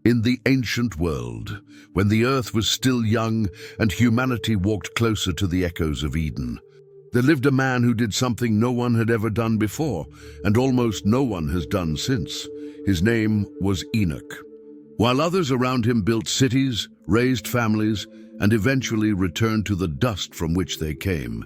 In the ancient world, when the earth was still young and humanity walked closer to the echoes of Eden, there lived a man who did something no one had ever done before, and almost no one has done since. His name was Enoch. While others around him built cities, raised families, and eventually returned to the dust from which they came,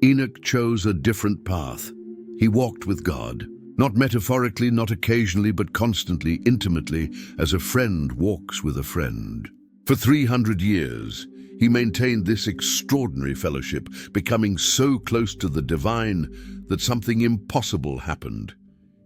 Enoch chose a different path. He walked with God, not metaphorically, not occasionally, but constantly, intimately, as a friend walks with a friend. For 300 years, he maintained this extraordinary fellowship, becoming so close to the divine that something impossible happened.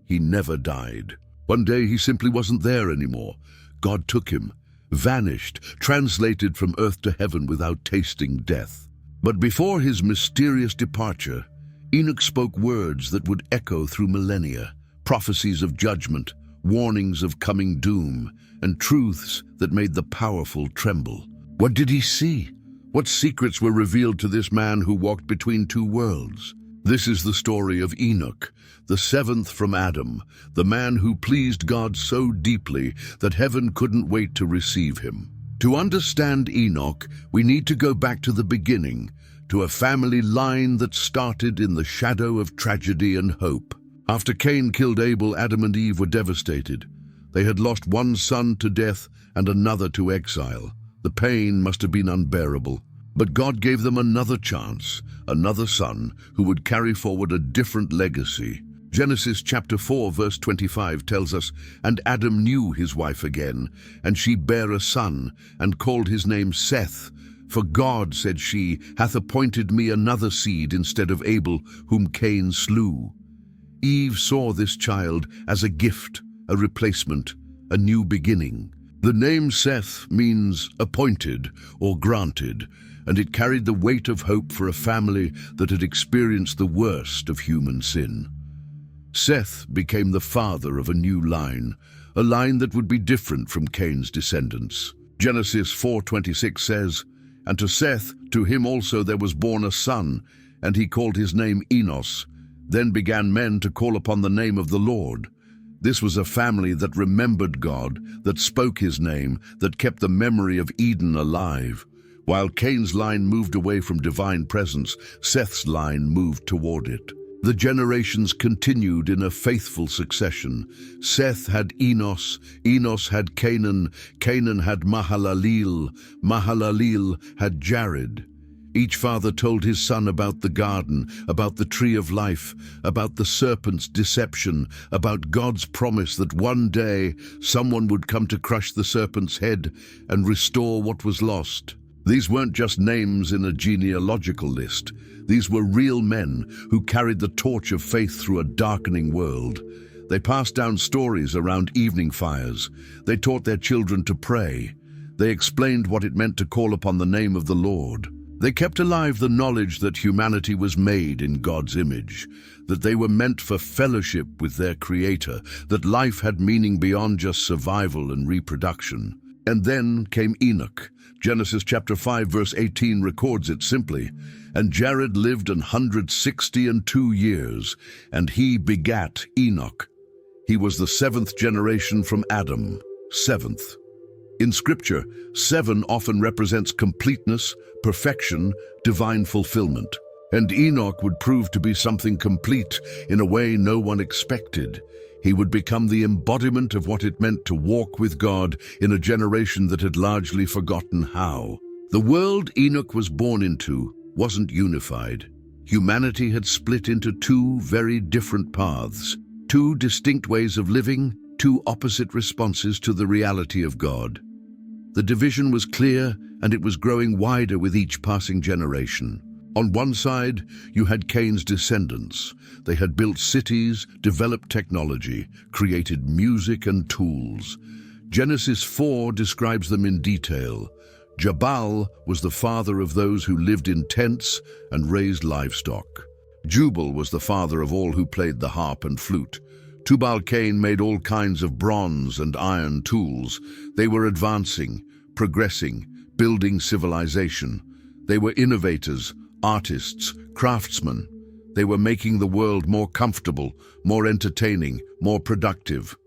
He never died. One day he simply wasn't there anymore. God took him, vanished, translated from earth to heaven without tasting death. But before his mysterious departure, Enoch spoke words that would echo through millennia, prophecies of judgment, warnings of coming doom, and truths that made the powerful tremble. What did he see? What secrets were revealed to this man who walked between two worlds? This is the story of Enoch, the seventh from Adam, the man who pleased God so deeply that heaven couldn't wait to receive him. To understand Enoch, we need to go back to the beginning, to a family line that started in the shadow of tragedy and hope. After Cain killed Abel, Adam and Eve were devastated. They had lost one son to death and another to exile. The pain must have been unbearable. But God gave them another chance, another son who would carry forward a different legacy. Genesis chapter 4 verse 25 tells us, "And Adam knew his wife again, and she bare a son, and called his name Seth. For God, said she, hath appointed me another seed instead of Abel, whom Cain slew." Eve saw this child as a gift, a replacement, a new beginning. The name Seth means appointed or granted, and it carried the weight of hope for a family that had experienced the worst of human sin. Seth became the father of a new line, a line that would be different from Cain's descendants. Genesis 4:26 says, "And to Seth, to him also there was born a son, and he called his name Enos. Then began men to call upon the name of the Lord." This was a family that remembered God, that spoke his name, that kept the memory of Eden alive. While Cain's line moved away from divine presence, Seth's line moved toward it. The generations continued in a faithful succession. Seth had Enos, Enos had Canaan, Canaan had Mahalaleel, Mahalaleel had Jared. Each father told his son about the garden, about the tree of life, about the serpent's deception, about God's promise that one day someone would come to crush the serpent's head and restore what was lost. These weren't just names in a genealogical list. These were real men who carried the torch of faith through a darkening world. They passed down stories around evening fires. They taught their children to pray. They explained what it meant to call upon the name of the Lord. They kept alive the knowledge that humanity was made in God's image, that they were meant for fellowship with their Creator, that life had meaning beyond just survival and reproduction. And then came Enoch. Genesis chapter 5 verse 18 records it simply, "And Jared lived 162 years, and he begat Enoch." He was the seventh generation from Adam, seventh. In Scripture, 7 often represents completeness, perfection, divine fulfillment. And Enoch would prove to be something complete in a way no one expected. He would become the embodiment of what it meant to walk with God in a generation that had largely forgotten how. The world Enoch was born into wasn't unified. Humanity had split into 2 very different paths, 2 distinct ways of living, 2 opposite responses to the reality of God. The division was clear, and it was growing wider with each passing generation. On one side, you had Cain's descendants. They had built cities, developed technology, created music and tools. Genesis 4 describes them in detail. Jabal was the father of those who lived in tents and raised livestock. Jubal was the father of all who played the harp and flute. Tubal-Cain made all kinds of bronze and iron tools. They were advancing, progressing, building civilization. They were innovators, artists, craftsmen. They were making the world more comfortable, more entertaining, more productive.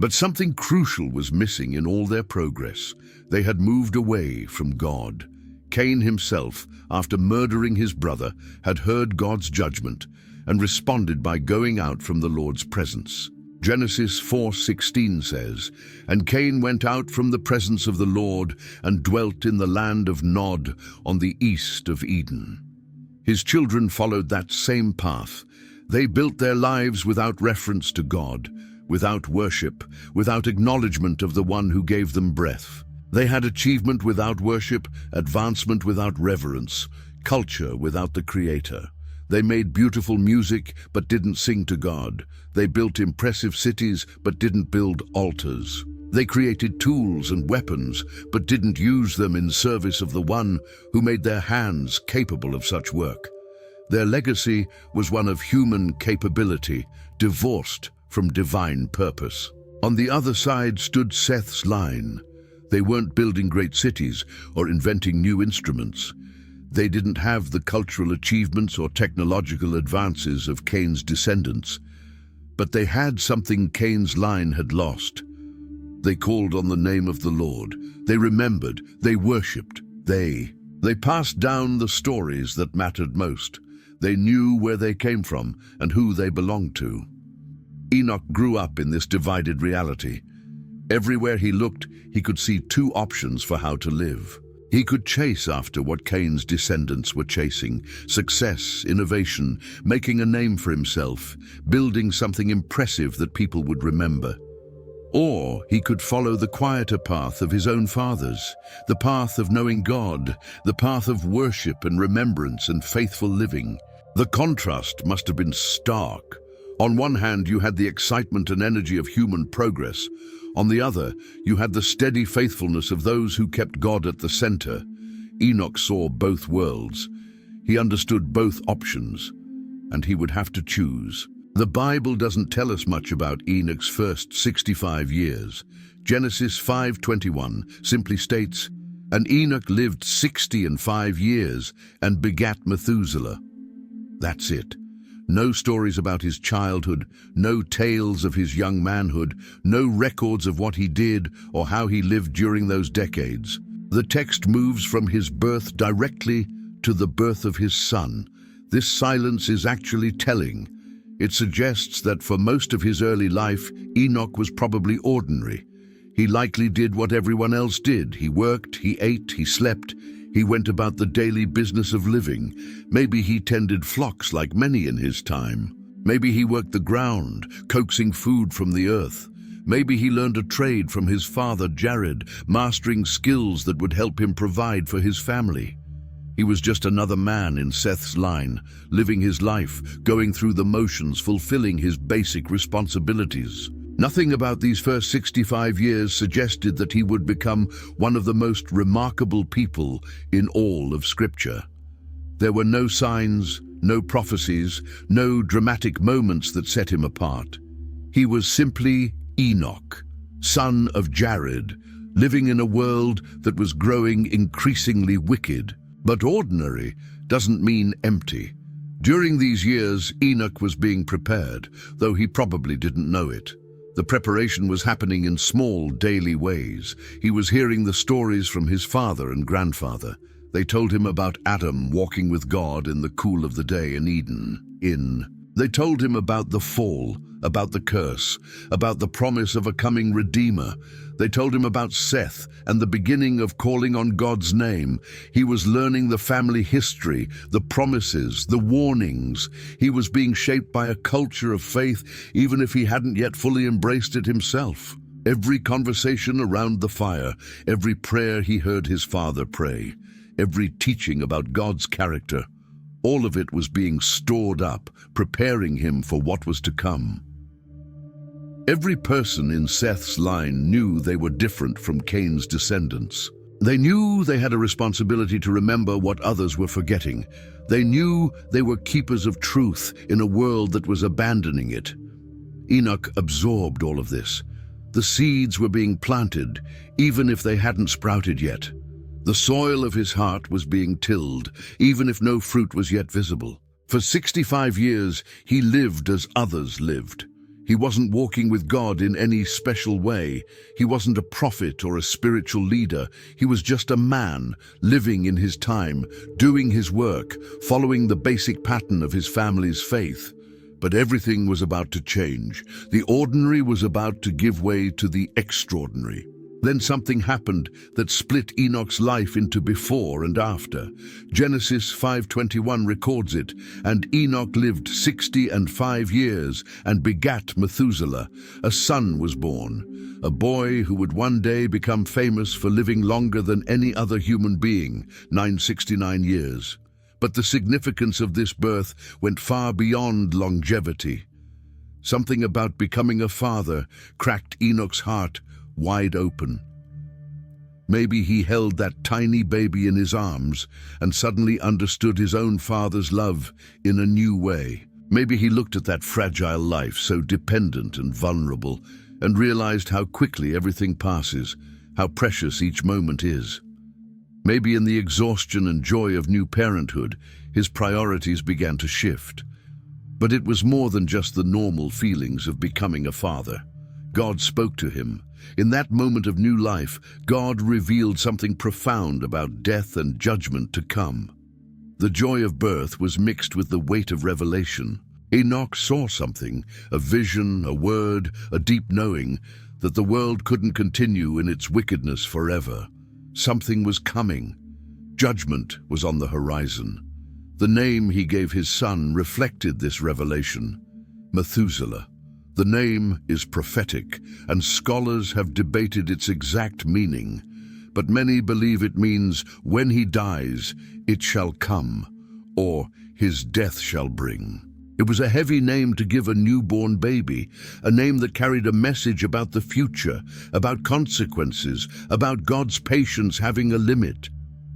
But something crucial was missing in all their progress. They had moved away from God. Cain himself, after murdering his brother, had heard God's judgment and responded by going out from the Lord's presence. Genesis 4:16 says, "And Cain went out from the presence of the Lord and dwelt in the land of Nod on the east of Eden." His children followed that same path. They built their lives without reference to God, without worship, without acknowledgement of the one who gave them breath. They had achievement without worship, advancement without reverence, culture without the Creator. They made beautiful music but didn't sing to God. They built impressive cities but didn't build altars. They created tools and weapons but didn't use them in service of the one who made their hands capable of such work. Their legacy was one of human capability, divorced from divine purpose. On the other side stood Seth's line. They weren't building great cities or inventing new instruments. They didn't have the cultural achievements or technological advances of Cain's descendants. But they had something Cain's line had lost. They called on the name of the Lord. They remembered. They worshipped. They passed down the stories that mattered most. They knew where they came from and who they belonged to. Enoch grew up in this divided reality. Everywhere he looked, he could see two options for how to live. He could chase after what Cain's descendants were chasing: success, innovation, making a name for himself, building something impressive that people would remember. Or he could follow the quieter path of his own fathers, the path of knowing God, the path of worship and remembrance and faithful living. The contrast must have been stark. On one hand, you had the excitement and energy of human progress. On the other, you had the steady faithfulness of those who kept God at the center. Enoch saw both worlds. He understood both options, and he would have to choose. The Bible doesn't tell us much about Enoch's first 65 years. Genesis 5:21 simply states, "And Enoch lived 65 years and begat Methuselah." That's it. No stories about his childhood, no tales of his young manhood, no records of what he did or how he lived during those decades. The text moves from his birth directly to the birth of his son. This silence is actually telling. It suggests that for most of his early life, Enoch was probably ordinary. He likely did what everyone else did. He worked, he ate, he slept. He went about the daily business of living. Maybe he tended flocks like many in his time. Maybe he worked the ground, coaxing food from the earth. Maybe he learned a trade from his father Jared, mastering skills that would help him provide for his family. He was just another man in Seth's line, living his life, going through the motions, fulfilling his basic responsibilities. Nothing about these first 65 years suggested that he would become one of the most remarkable people in all of Scripture. There were no signs, no prophecies, no dramatic moments that set him apart. He was simply Enoch, son of Jared, living in a world that was growing increasingly wicked. But ordinary doesn't mean empty. During these years, Enoch was being prepared, though he probably didn't know it. The preparation was happening in small, daily ways. He was hearing the stories from his father and grandfather. They told him about Adam walking with God in the cool of the day in Eden. They told him about the fall, about the curse, about the promise of a coming Redeemer. They told him about Seth and the beginning of calling on God's name. He was learning the family history, the promises, the warnings. He was being shaped by a culture of faith, even if he hadn't yet fully embraced it himself. Every conversation around the fire, every prayer he heard his father pray, every teaching about God's character, all of it was being stored up, preparing him for what was to come. Every person in Seth's line knew they were different from Cain's descendants. They knew they had a responsibility to remember what others were forgetting. They knew they were keepers of truth in a world that was abandoning it. Enoch absorbed all of this. The seeds were being planted, even if they hadn't sprouted yet. The soil of his heart was being tilled, even if no fruit was yet visible. For 65 years, he lived as others lived. He wasn't walking with God in any special way. He wasn't a prophet or a spiritual leader. He was just a man, living in his time, doing his work, following the basic pattern of his family's faith. But everything was about to change. The ordinary was about to give way to the extraordinary. Then something happened that split Enoch's life into before and after. Genesis 5:21 records it, and Enoch lived 65 years and begat Methuselah. A son was born, a boy who would one day become famous for living longer than any other human being, 969 years. But the significance of this birth went far beyond longevity. Something about becoming a father cracked Enoch's heart wide open. Maybe he held that tiny baby in his arms and suddenly understood his own father's love in a new way. Maybe he looked at that fragile life, so dependent and vulnerable, and realized how quickly everything passes, how precious each moment is. Maybe in the exhaustion and joy of new parenthood, his priorities began to shift. But it was more than just the normal feelings of becoming a father. God spoke to him. In that moment of new life, God revealed something profound about death and judgment to come. The joy of birth was mixed with the weight of revelation. Enoch saw something, a vision, a word, a deep knowing, that the world couldn't continue in its wickedness forever. Something was coming. Judgment was on the horizon. The name he gave his son reflected this revelation: Methuselah. The name is prophetic, and scholars have debated its exact meaning, but many believe it means when he dies, it shall come, or his death shall bring. It was a heavy name to give a newborn baby, a name that carried a message about the future, about consequences, about God's patience having a limit.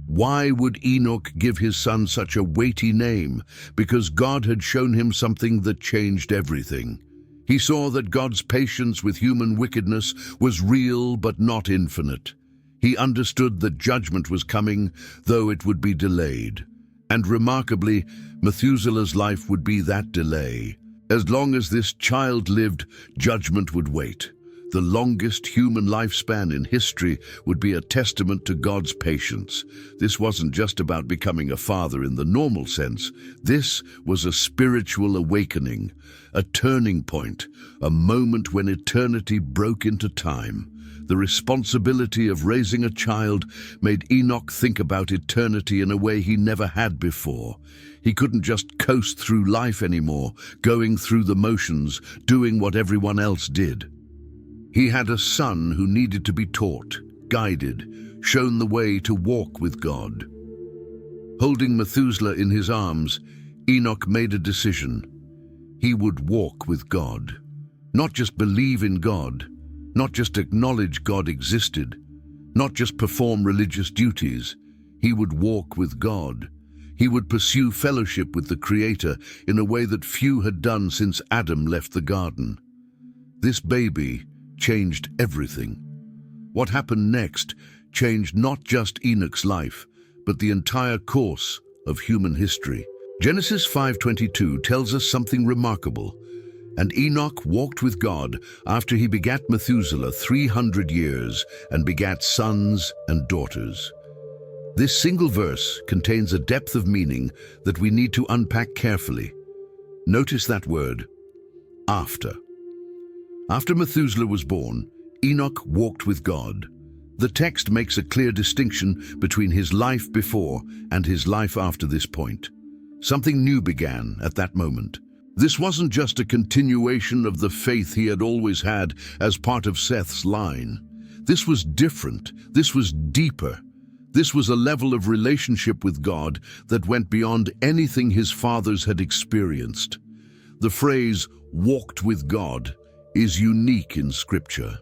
Why would Enoch give his son such a weighty name? Because God had shown him something that changed everything. He saw that God's patience with human wickedness was real but not infinite. He understood that judgment was coming, though it would be delayed. And remarkably, Methuselah's life would be that delay. As long as this child lived, judgment would wait. The longest human lifespan in history would be a testament to God's patience. This wasn't just about becoming a father in the normal sense. This was a spiritual awakening, a turning point, a moment when eternity broke into time. The responsibility of raising a child made Enoch think about eternity in a way he never had before. He couldn't just coast through life anymore, going through the motions, doing what everyone else did. He had a son who needed to be taught, guided, shown the way to walk with God. Holding Methuselah in his arms, Enoch made a decision. He would walk with God. Not just believe in God, not just acknowledge God existed, not just perform religious duties. He would walk with God. He would pursue fellowship with the Creator in a way that few had done since Adam left the garden. This baby changed everything. What happened next changed not just Enoch's life, but the entire course of human history. Genesis 5:22 tells us something remarkable. And Enoch walked with God after he begat Methuselah 300 years and begat sons and daughters. This single verse contains a depth of meaning that we need to unpack carefully. Notice that word, after. After Methuselah was born, Enoch walked with God. The text makes a clear distinction between his life before and his life after this point. Something new began at that moment. This wasn't just a continuation of the faith he had always had as part of Seth's line. This was different. This was deeper. This was a level of relationship with God that went beyond anything his fathers had experienced. The phrase, walked with God, is unique in Scripture.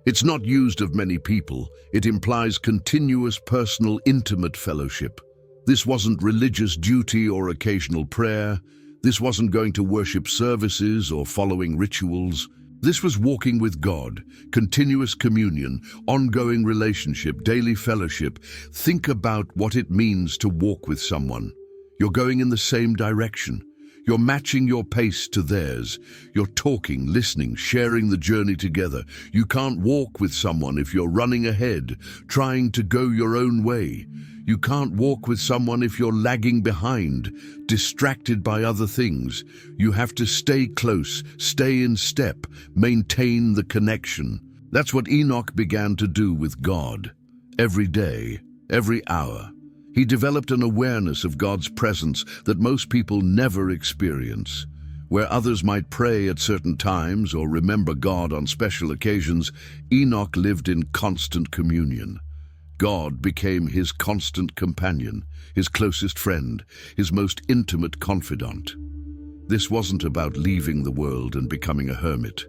It's not used of many people. It implies continuous, personal, intimate fellowship. This wasn't religious duty or occasional prayer. This wasn't going to worship services or following rituals. This was walking with God, continuous communion, ongoing relationship, daily fellowship. Think about what it means to walk with someone. You're going in the same direction. You're matching your pace to theirs. You're talking, listening, sharing the journey together. You can't walk with someone if you're running ahead, trying to go your own way. You can't walk with someone if you're lagging behind, distracted by other things. You have to stay close, stay in step, maintain the connection. That's what Enoch began to do with God. Every day, every hour. He developed an awareness of God's presence that most people never experience. Where others might pray at certain times or remember God on special occasions, Enoch lived in constant communion. God became his constant companion, his closest friend, his most intimate confidant. This wasn't about leaving the world and becoming a hermit.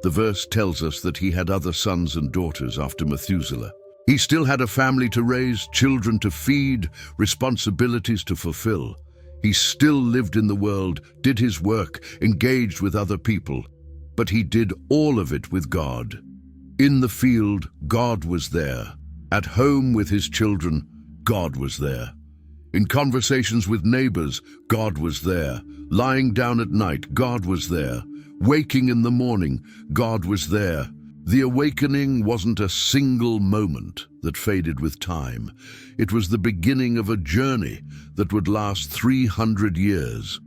The verse tells us that he had other sons and daughters after Methuselah. He still had a family to raise, children to feed, responsibilities to fulfill. He still lived in the world, did his work, engaged with other people. But he did all of it with God. In the field, God was there. At home with his children, God was there. In conversations with neighbors, God was there. Lying down at night, God was there. Waking in the morning, God was there. The awakening wasn't a single moment that faded with time. It was the beginning of a journey that would last 300 years.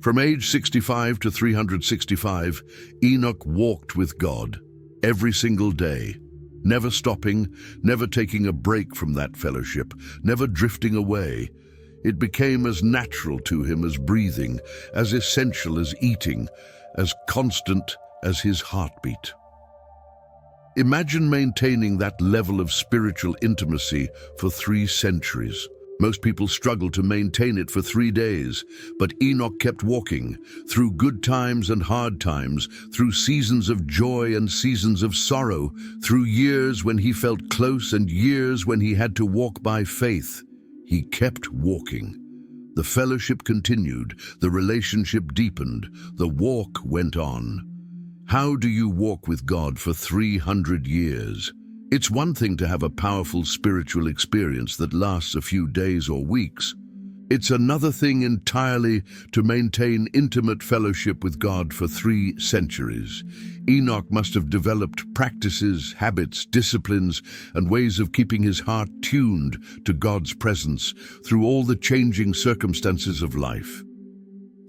From age 65 to 365, Enoch walked with God every single day, never stopping, never taking a break from that fellowship, never drifting away. It became as natural to him as breathing, as essential as eating, as constant as his heartbeat. Imagine maintaining that level of spiritual intimacy for 3 centuries. Most people struggle to maintain it for 3 days, but Enoch kept walking, through good times and hard times, through seasons of joy and seasons of sorrow, through years when he felt close and years when he had to walk by faith. He kept walking. The fellowship continued, the relationship deepened, the walk went on. How do you walk with God for 300 years? It's one thing to have a powerful spiritual experience that lasts a few days or weeks. It's another thing entirely to maintain intimate fellowship with God for 3 centuries. Enoch must have developed practices, habits, disciplines, and ways of keeping his heart tuned to God's presence through all the changing circumstances of life.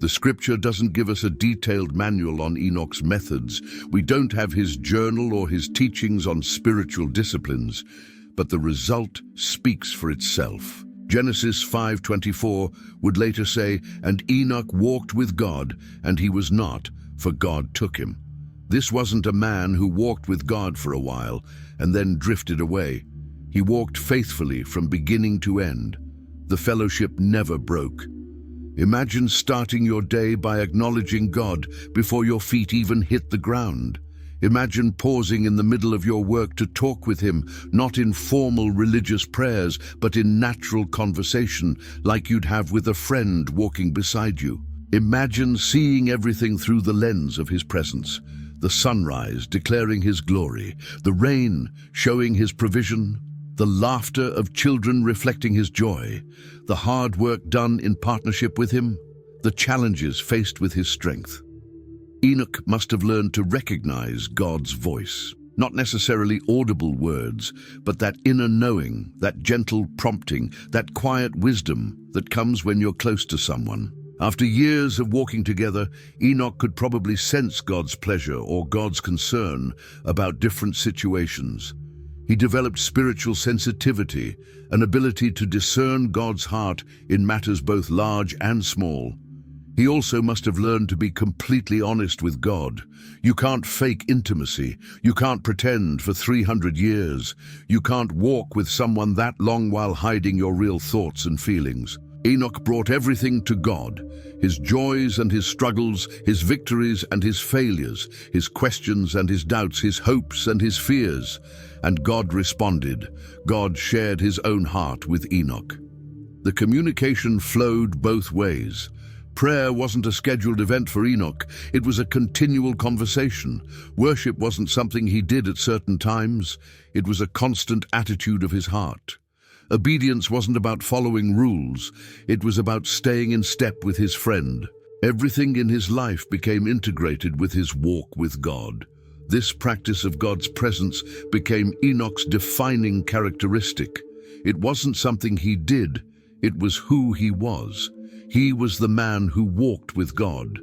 The scripture doesn't give us a detailed manual on Enoch's methods. We don't have his journal or his teachings on spiritual disciplines, but the result speaks for itself. Genesis 5:24 would later say, "And Enoch walked with God, and he was not, for God took him." This wasn't a man who walked with God for a while and then drifted away. He walked faithfully from beginning to end. The fellowship never broke. Imagine starting your day by acknowledging God before your feet even hit the ground. Imagine pausing in the middle of your work to talk with him, not in formal religious prayers, but in natural conversation, like you'd have with a friend walking beside you. Imagine seeing everything through the lens of his presence. The sunrise declaring his glory, the rain showing his provision, the laughter of children reflecting his joy, the hard work done in partnership with him, the challenges faced with his strength. Enoch must have learned to recognize God's voice, not necessarily audible words, but that inner knowing, that gentle prompting, that quiet wisdom that comes when you're close to someone. After years of walking together, Enoch could probably sense God's pleasure or God's concern about different situations. He developed spiritual sensitivity, an ability to discern God's heart in matters both large and small. He also must have learned to be completely honest with God. You can't fake intimacy. You can't pretend for 300 years. You can't walk with someone that long while hiding your real thoughts and feelings. Enoch brought everything to God, his joys and his struggles, his victories and his failures, his questions and his doubts, his hopes and his fears. And God responded. God shared his own heart with Enoch. The communication flowed both ways. Prayer wasn't a scheduled event for Enoch. It was a continual conversation. Worship wasn't something he did at certain times. It was a constant attitude of his heart. Obedience wasn't about following rules. It was about staying in step with his friend. Everything in his life became integrated with his walk with God. This practice of God's presence became Enoch's defining characteristic. It wasn't something he did, it was who he was. He was the man who walked with God.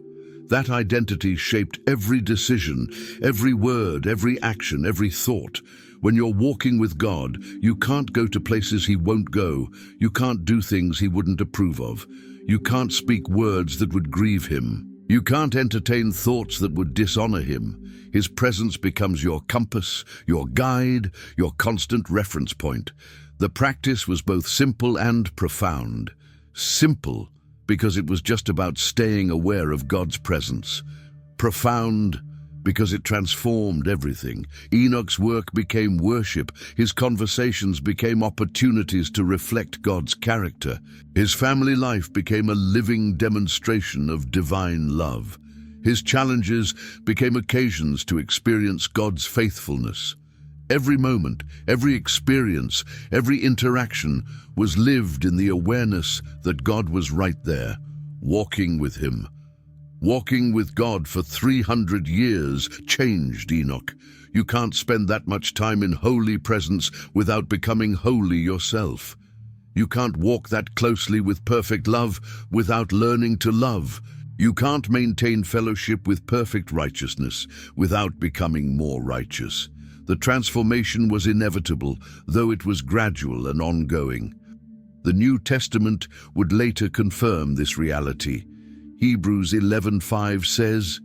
That identity shaped every decision, every word, every action, every thought. When you're walking with God, you can't go to places he won't go. You can't do things he wouldn't approve of. You can't speak words that would grieve him. You can't entertain thoughts that would dishonor him. His presence becomes your compass, your guide, your constant reference point. The practice was both simple and profound. Simple, because it was just about staying aware of God's presence. Profound, because it transformed everything. Enoch's work became worship. His conversations became opportunities to reflect God's character. His family life became a living demonstration of divine love. His challenges became occasions to experience God's faithfulness. Every moment, every experience, every interaction was lived in the awareness that God was right there, walking with him. Walking with God for 300 years changed Enoch. You can't spend that much time in holy presence without becoming holy yourself. You can't walk that closely with perfect love without learning to love. You can't maintain fellowship with perfect righteousness without becoming more righteous. The transformation was inevitable, though it was gradual and ongoing. The New Testament would later confirm this reality. Hebrews 11:5 says,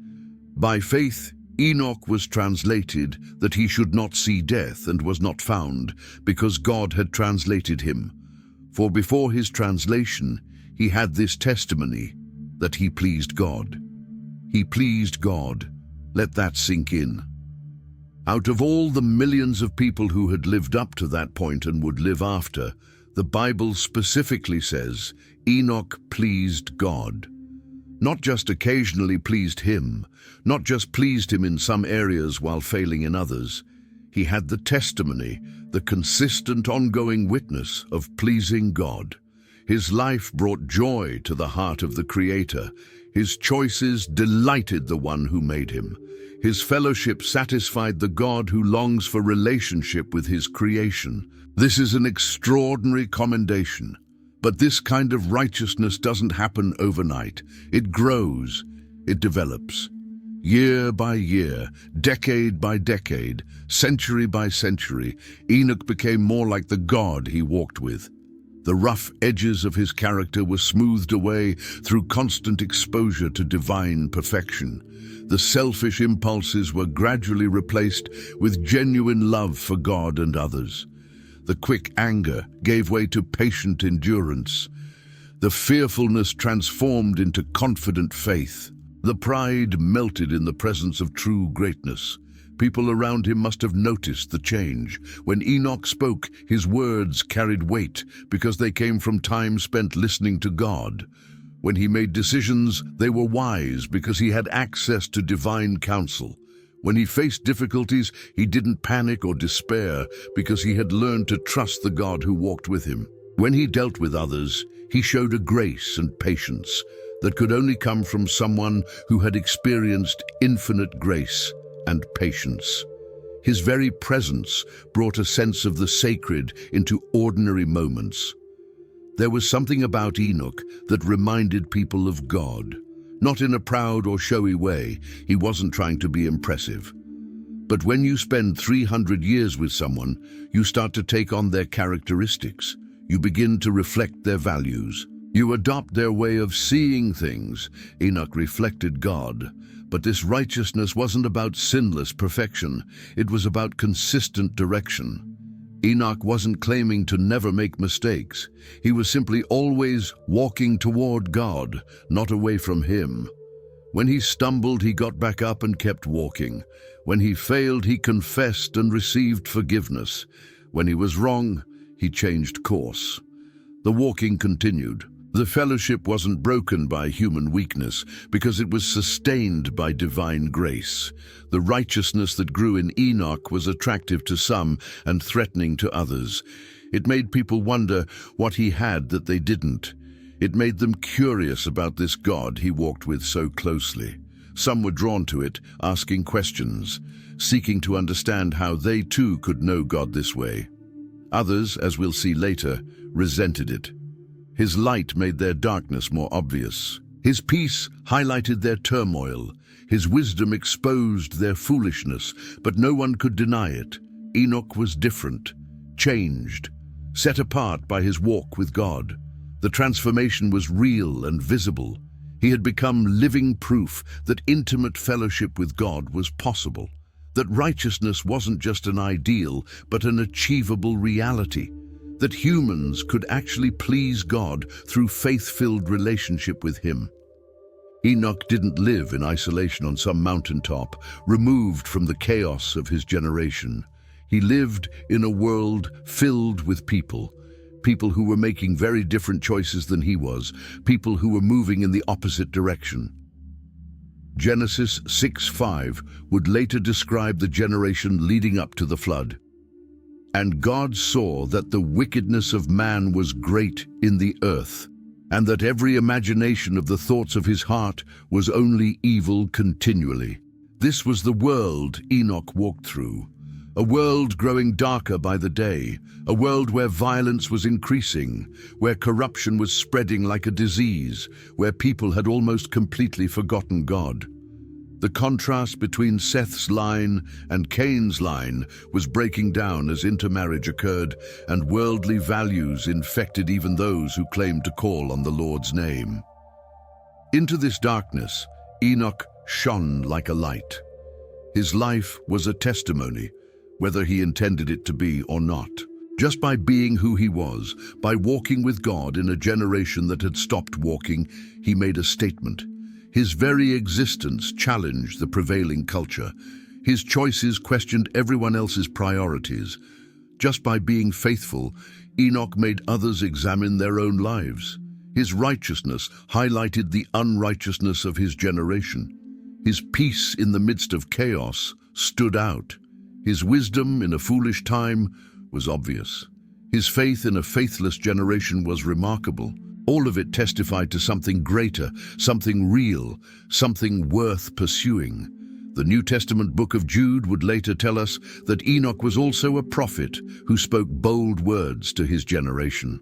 "By faith Enoch was translated that he should not see death, and was not found, because God had translated him. For before his translation he had this testimony, that he pleased God." He pleased God. Let that sink in. Out of all the millions of people who had lived up to that point and would live after, the Bible specifically says Enoch pleased God. Not just occasionally pleased him, not just pleased him in some areas while failing in others. He had the testimony, the consistent ongoing witness of pleasing God. His life brought joy to the heart of the Creator. His choices delighted the one who made him. His fellowship satisfied the God who longs for relationship with his creation. This is an extraordinary commendation. But this kind of righteousness doesn't happen overnight. It grows, it develops. Year by year, decade by decade, century by century, Enoch became more like the God he walked with. The rough edges of his character were smoothed away through constant exposure to divine perfection. The selfish impulses were gradually replaced with genuine love for God and others. The quick anger gave way to patient endurance. The fearfulness transformed into confident faith. The pride melted in the presence of true greatness. People around him must have noticed the change. When Enoch spoke, his words carried weight because they came from time spent listening to God. When he made decisions, they were wise because he had access to divine counsel. When he faced difficulties, he didn't panic or despair because he had learned to trust the God who walked with him. When he dealt with others, he showed a grace and patience that could only come from someone who had experienced infinite grace and patience. His very presence brought a sense of the sacred into ordinary moments. There was something about Enoch that reminded people of God. Not in a proud or showy way, he wasn't trying to be impressive. But when you spend 300 years with someone, you start to take on their characteristics. You begin to reflect their values. You adopt their way of seeing things. Enoch reflected God. But this righteousness wasn't about sinless perfection. It was about consistent direction. Enoch wasn't claiming to never make mistakes. He was simply always walking toward God, not away from Him. When he stumbled, he got back up and kept walking. When he failed, he confessed and received forgiveness. When he was wrong, he changed course. The walking continued. The fellowship wasn't broken by human weakness because it was sustained by divine grace. The righteousness that grew in Enoch was attractive to some and threatening to others. It made people wonder what he had that they didn't. It made them curious about this God he walked with so closely. Some were drawn to it, asking questions, seeking to understand how they too could know God this way. Others, as we'll see later, resented it. His light made their darkness more obvious. His peace highlighted their turmoil. His wisdom exposed their foolishness, but no one could deny it. Enoch was different, changed, set apart by his walk with God. The transformation was real and visible. He had become living proof that intimate fellowship with God was possible, that righteousness wasn't just an ideal, but an achievable reality, that humans could actually please God through faith-filled relationship with Him. Enoch didn't live in isolation on some mountaintop, removed from the chaos of his generation. He lived in a world filled with people who were making very different choices than he was, people who were moving in the opposite direction. Genesis 6:5 would later describe the generation leading up to the flood. And God saw that the wickedness of man was great in the earth, and that every imagination of the thoughts of his heart was only evil continually. This was the world Enoch walked through. A world growing darker by the day, a world where violence was increasing, where corruption was spreading like a disease, where people had almost completely forgotten God. The contrast between Seth's line and Cain's line was breaking down as intermarriage occurred, and worldly values infected even those who claimed to call on the Lord's name. Into this darkness, Enoch shone like a light. His life was a testimony, whether he intended it to be or not. Just by being who he was, by walking with God in a generation that had stopped walking, he made a statement. His very existence challenged the prevailing culture. His choices questioned everyone else's priorities. Just by being faithful, Enoch made others examine their own lives. His righteousness highlighted the unrighteousness of his generation. His peace in the midst of chaos stood out. His wisdom in a foolish time was obvious. His faith in a faithless generation was remarkable. All of it testified to something greater, something real, something worth pursuing. The New Testament book of Jude would later tell us that Enoch was also a prophet who spoke bold words to his generation.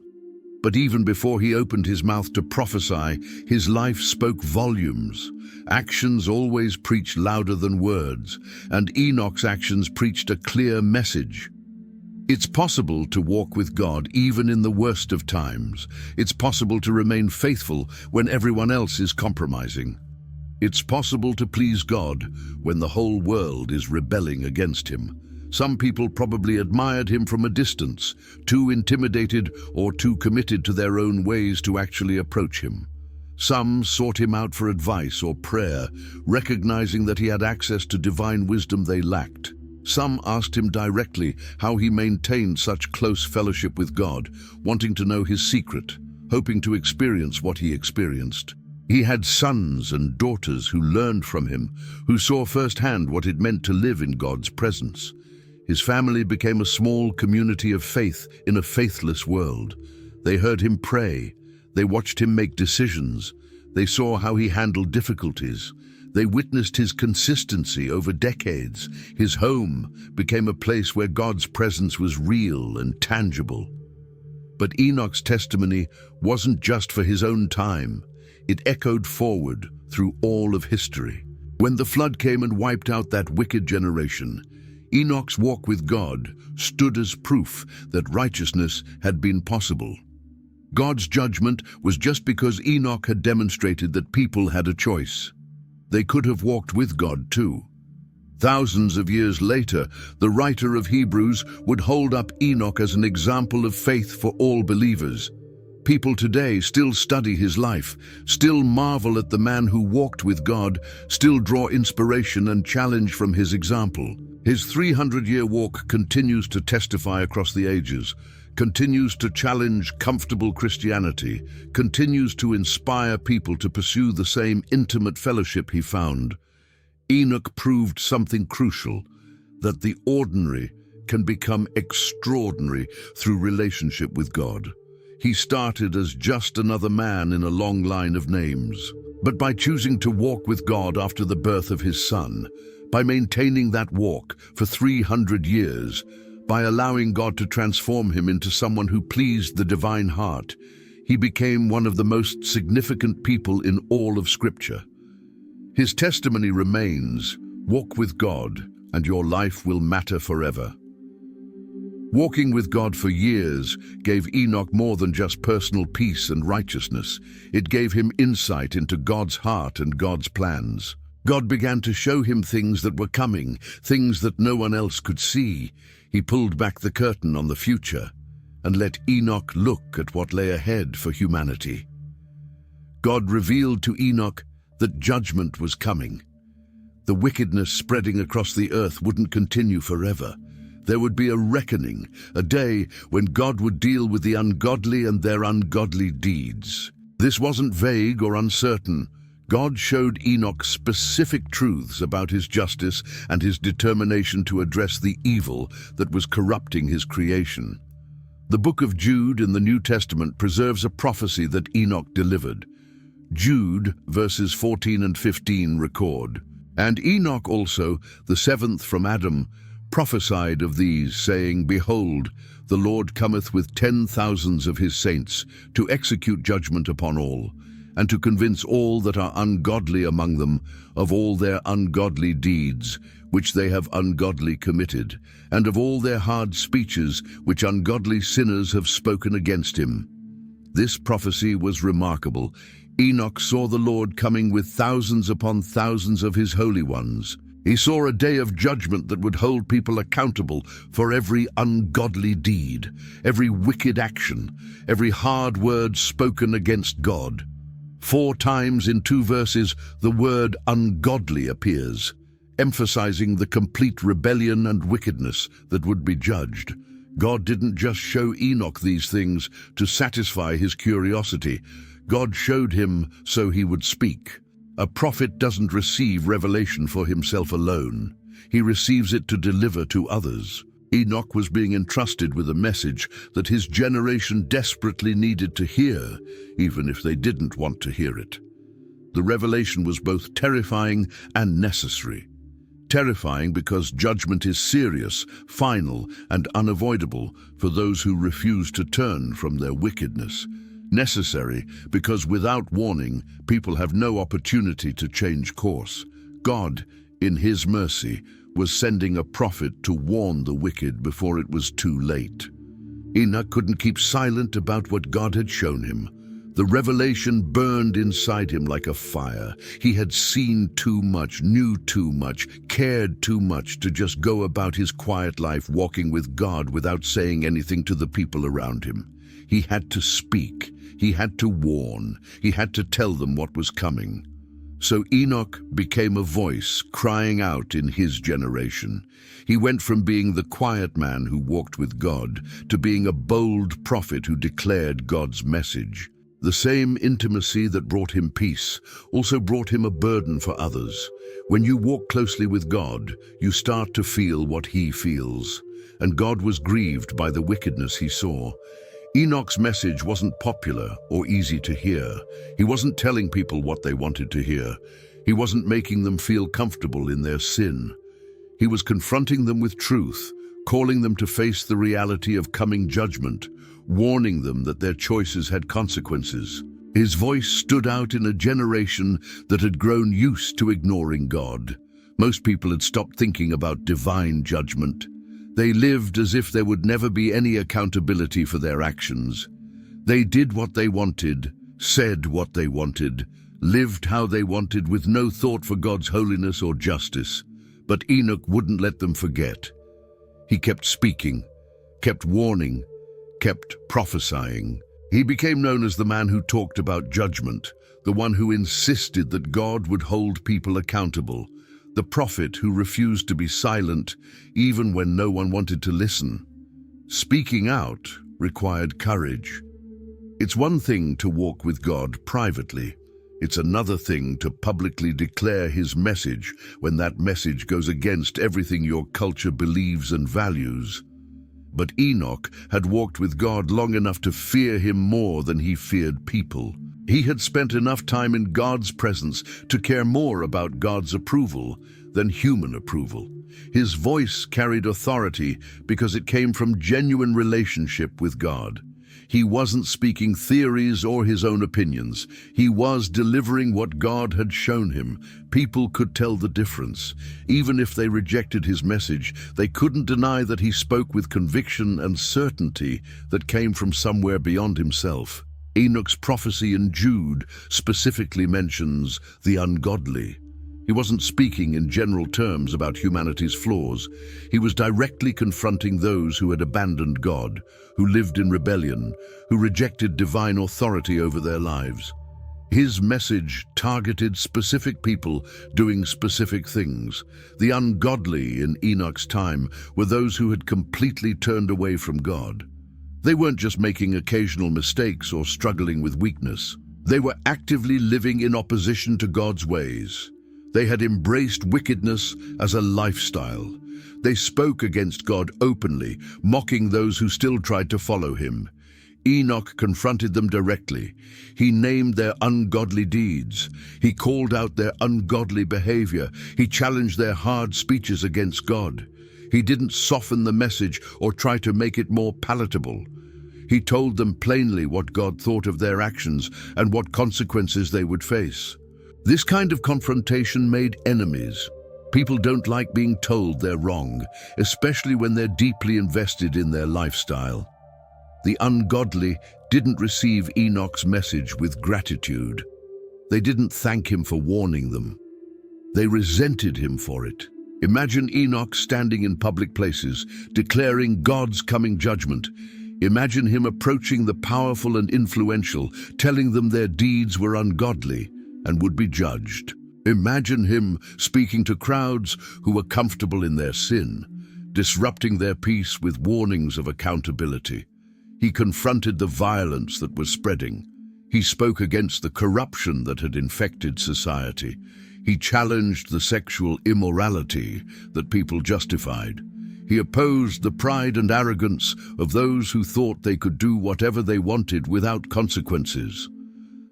But even before he opened his mouth to prophesy, his life spoke volumes. Actions always preach louder than words, and Enoch's actions preached a clear message. It's possible to walk with God even in the worst of times. It's possible to remain faithful when everyone else is compromising. It's possible to please God when the whole world is rebelling against Him. Some people probably admired him from a distance, too intimidated or too committed to their own ways to actually approach him. Some sought him out for advice or prayer, recognizing that he had access to divine wisdom they lacked. Some asked him directly how he maintained such close fellowship with God, wanting to know his secret, hoping to experience what he experienced. He had sons and daughters who learned from him, who saw firsthand what it meant to live in God's presence. His family became a small community of faith in a faithless world. They heard him pray. They watched him make decisions. They saw how he handled difficulties. They witnessed his consistency over decades. His home became a place where God's presence was real and tangible. But Enoch's testimony wasn't just for his own time. It echoed forward through all of history. When the flood came and wiped out that wicked generation, Enoch's walk with God stood as proof that righteousness had been possible. God's judgment was just because Enoch had demonstrated that people had a choice. They could have walked with God too. Thousands of years later, the writer of Hebrews would hold up Enoch as an example of faith for all believers. People today still study his life, still marvel at the man who walked with God, still draw inspiration and challenge from his example. His 300-year walk continues to testify across the ages, continues to challenge comfortable Christianity, continues to inspire people to pursue the same intimate fellowship he found. Enoch proved something crucial, that the ordinary can become extraordinary through relationship with God. He started as just another man in a long line of names. But by choosing to walk with God after the birth of his son, by maintaining that walk for 300 years, by allowing God to transform him into someone who pleased the divine heart, he became one of the most significant people in all of Scripture. His testimony remains, walk with God, and your life will matter forever. Walking with God for years gave Enoch more than just personal peace and righteousness. It gave him insight into God's heart and God's plans. God began to show him things that were coming, things that no one else could see. He pulled back the curtain on the future and let Enoch look at what lay ahead for humanity. God revealed to Enoch that judgment was coming. The wickedness spreading across the earth wouldn't continue forever. There would be a reckoning, a day when God would deal with the ungodly and their ungodly deeds. This wasn't vague or uncertain. God showed Enoch specific truths about his justice and his determination to address the evil that was corrupting his creation. The book of Jude in the New Testament preserves a prophecy that Enoch delivered. Jude, verses 14 and 15 record, "And Enoch also, the seventh from Adam, prophesied of these, saying, Behold, the Lord cometh with 10,000s of his saints, to execute judgment upon all, and to convince all that are ungodly among them of all their ungodly deeds, which they have ungodly committed, and of all their hard speeches, which ungodly sinners have spoken against him." This prophecy was remarkable. Enoch saw the Lord coming with thousands upon thousands of his holy ones. He saw a day of judgment that would hold people accountable for every ungodly deed, every wicked action, every hard word spoken against God. 4 times in 2 verses, the word ungodly appears, emphasizing the complete rebellion and wickedness that would be judged. God didn't just show Enoch these things to satisfy his curiosity. God showed him so he would speak. A prophet doesn't receive revelation for himself alone. He receives it to deliver to others. Enoch was being entrusted with a message that his generation desperately needed to hear, even if they didn't want to hear it. The revelation was both terrifying and necessary. Terrifying because judgment is serious, final, and unavoidable for those who refuse to turn from their wickedness. Necessary because without warning, people have no opportunity to change course. God, in his mercy, was sending a prophet to warn the wicked before it was too late. Enoch couldn't keep silent about what God had shown him. The revelation burned inside him like a fire. He had seen too much, knew too much, cared too much to just go about his quiet life walking with God without saying anything to the people around him. He had to speak. He had to warn. He had to tell them what was coming. So Enoch became a voice crying out in his generation. He went from being the quiet man who walked with God to being a bold prophet who declared God's message. The same intimacy that brought him peace also brought him a burden for others. When you walk closely with God, you start to feel what he feels. And God was grieved by the wickedness he saw. Enoch's message wasn't popular or easy to hear. He wasn't telling people what they wanted to hear. He wasn't making them feel comfortable in their sin. He was confronting them with truth, calling them to face the reality of coming judgment, warning them that their choices had consequences. His voice stood out in a generation that had grown used to ignoring God. Most people had stopped thinking about divine judgment. They lived as if there would never be any accountability for their actions. They did what they wanted, said what they wanted, lived how they wanted with no thought for God's holiness or justice. But Enoch wouldn't let them forget. He kept speaking, kept warning, kept prophesying. He became known as the man who talked about judgment, the one who insisted that God would hold people accountable, the prophet who refused to be silent even when no one wanted to listen. Speaking out required courage. It's one thing to walk with God privately. It's another thing to publicly declare his message when that message goes against everything your culture believes and values. But Enoch had walked with God long enough to fear him more than he feared people. He had spent enough time in God's presence to care more about God's approval than human approval. His voice carried authority because it came from genuine relationship with God. He wasn't speaking theories or his own opinions. He was delivering what God had shown him. People could tell the difference. Even if they rejected his message, they couldn't deny that he spoke with conviction and certainty that came from somewhere beyond himself. Enoch's prophecy in Jude specifically mentions the ungodly. He wasn't speaking in general terms about humanity's flaws. He was directly confronting those who had abandoned God, who lived in rebellion, who rejected divine authority over their lives. His message targeted specific people doing specific things. The ungodly in Enoch's time were those who had completely turned away from God. They weren't just making occasional mistakes or struggling with weakness. They were actively living in opposition to God's ways. They had embraced wickedness as a lifestyle. They spoke against God openly, mocking those who still tried to follow him. Enoch confronted them directly. He named their ungodly deeds. He called out their ungodly behavior. He challenged their hard speeches against God. He didn't soften the message or try to make it more palatable. He told them plainly what God thought of their actions and what consequences they would face. This kind of confrontation made enemies. People don't like being told they're wrong, especially when they're deeply invested in their lifestyle. The ungodly didn't receive Enoch's message with gratitude. They didn't thank him for warning them. They resented him for it. Imagine Enoch standing in public places, declaring God's coming judgment. Imagine him approaching the powerful and influential, telling them their deeds were ungodly and would be judged. Imagine him speaking to crowds who were comfortable in their sin, disrupting their peace with warnings of accountability. He confronted the violence that was spreading. He spoke against the corruption that had infected society. He challenged the sexual immorality that people justified. He opposed the pride and arrogance of those who thought they could do whatever they wanted without consequences.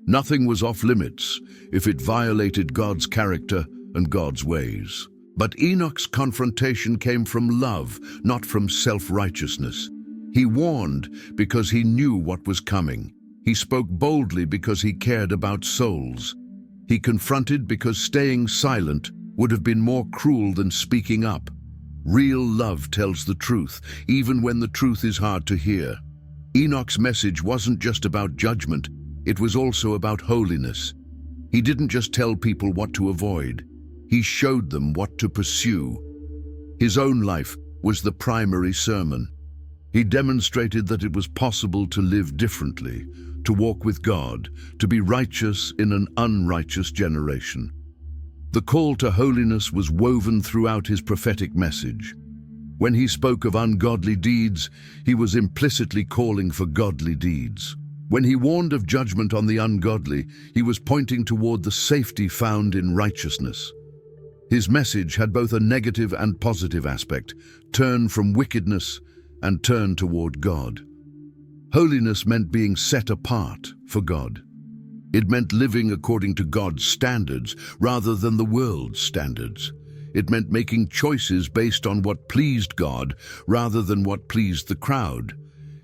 Nothing was off limits if it violated God's character and God's ways. But Enoch's confrontation came from love, not from self-righteousness. He warned because he knew what was coming. He spoke boldly because he cared about souls. He confronted because staying silent would have been more cruel than speaking up. Real love tells the truth, even when the truth is hard to hear. Enoch's message wasn't just about judgment, it was also about holiness. He didn't just tell people what to avoid, he showed them what to pursue. His own life was the primary sermon. He demonstrated that it was possible to live differently, to walk with God, to be righteous in an unrighteous generation. The call to holiness was woven throughout his prophetic message. When he spoke of ungodly deeds, he was implicitly calling for godly deeds. When he warned of judgment on the ungodly, he was pointing toward the safety found in righteousness. His message had both a negative and positive aspect: turn from wickedness and turn toward God. Holiness meant being set apart for God. It meant living according to God's standards rather than the world's standards. It meant making choices based on what pleased God rather than what pleased the crowd.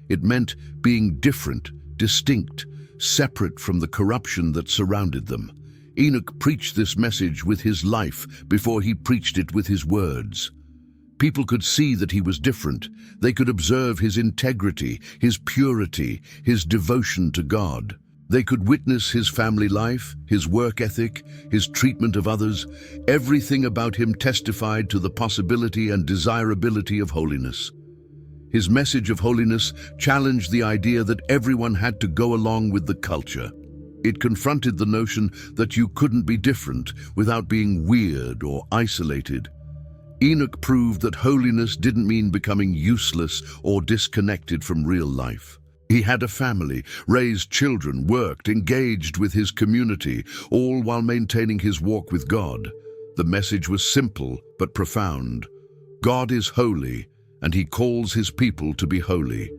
It meant being different, distinct, separate from the corruption that surrounded them. Enoch preached this message with his life before he preached it with his words. People could see that he was different. They could observe his integrity, his purity, his devotion to God. They could witness his family life, his work ethic, his treatment of others. Everything about him testified to the possibility and desirability of holiness. His message of holiness challenged the idea that everyone had to go along with the culture. It confronted the notion that you couldn't be different without being weird or isolated. Enoch proved that holiness didn't mean becoming useless or disconnected from real life. He had a family, raised children, worked, engaged with his community, all while maintaining his walk with God. The message was simple but profound. God is holy, and he calls his people to be holy.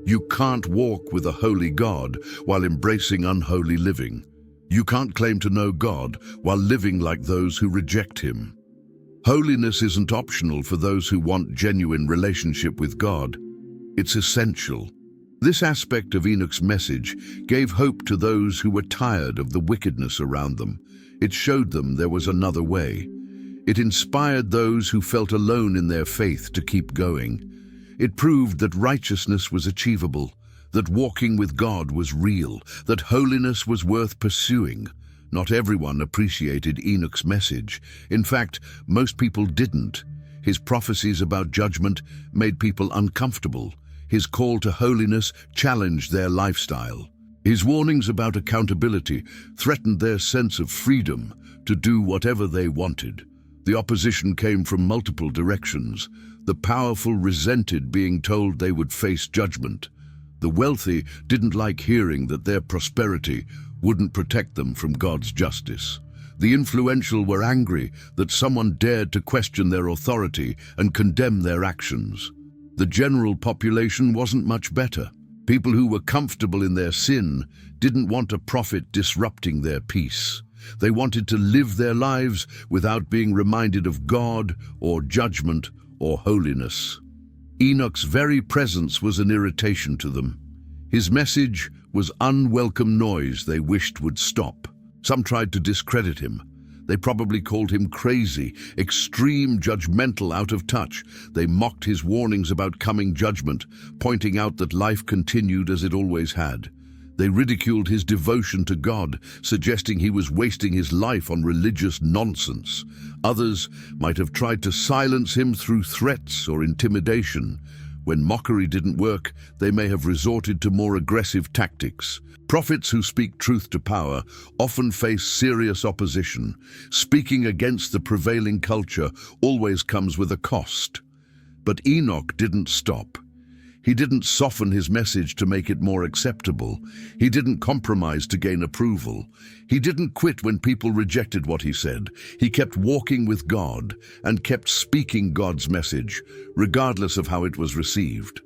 You can't walk with a holy God while embracing unholy living. You can't claim to know God while living like those who reject him. Holiness isn't optional for those who want genuine relationship with God. It's essential. This aspect of Enoch's message gave hope to those who were tired of the wickedness around them. It showed them there was another way. It inspired those who felt alone in their faith to keep going. It proved that righteousness was achievable, that walking with God was real, that holiness was worth pursuing. Not everyone appreciated Enoch's message. In fact, most people didn't. His prophecies about judgment made people uncomfortable. His call to holiness challenged their lifestyle. His warnings about accountability threatened their sense of freedom to do whatever they wanted. The opposition came from multiple directions. The powerful resented being told they would face judgment. The wealthy didn't like hearing that their prosperity wouldn't protect them from God's justice. The influential were angry that someone dared to question their authority and condemn their actions. The general population wasn't much better. People who were comfortable in their sin didn't want a prophet disrupting their peace. They wanted to live their lives without being reminded of God or judgment or holiness. Enoch's very presence was an irritation to them. His message was unwelcome noise they wished would stop. Some tried to discredit him. They probably called him crazy, extreme, judgmental, out of touch. They mocked his warnings about coming judgment, pointing out that life continued as it always had. They ridiculed his devotion to God, suggesting he was wasting his life on religious nonsense. Others might have tried to silence him through threats or intimidation. When mockery didn't work, they may have resorted to more aggressive tactics. Prophets who speak truth to power often face serious opposition. Speaking against the prevailing culture always comes with a cost. But Enoch didn't stop. He didn't soften his message to make it more acceptable. He didn't compromise to gain approval. He didn't quit when people rejected what he said. He kept walking with God and kept speaking God's message, regardless of how it was received.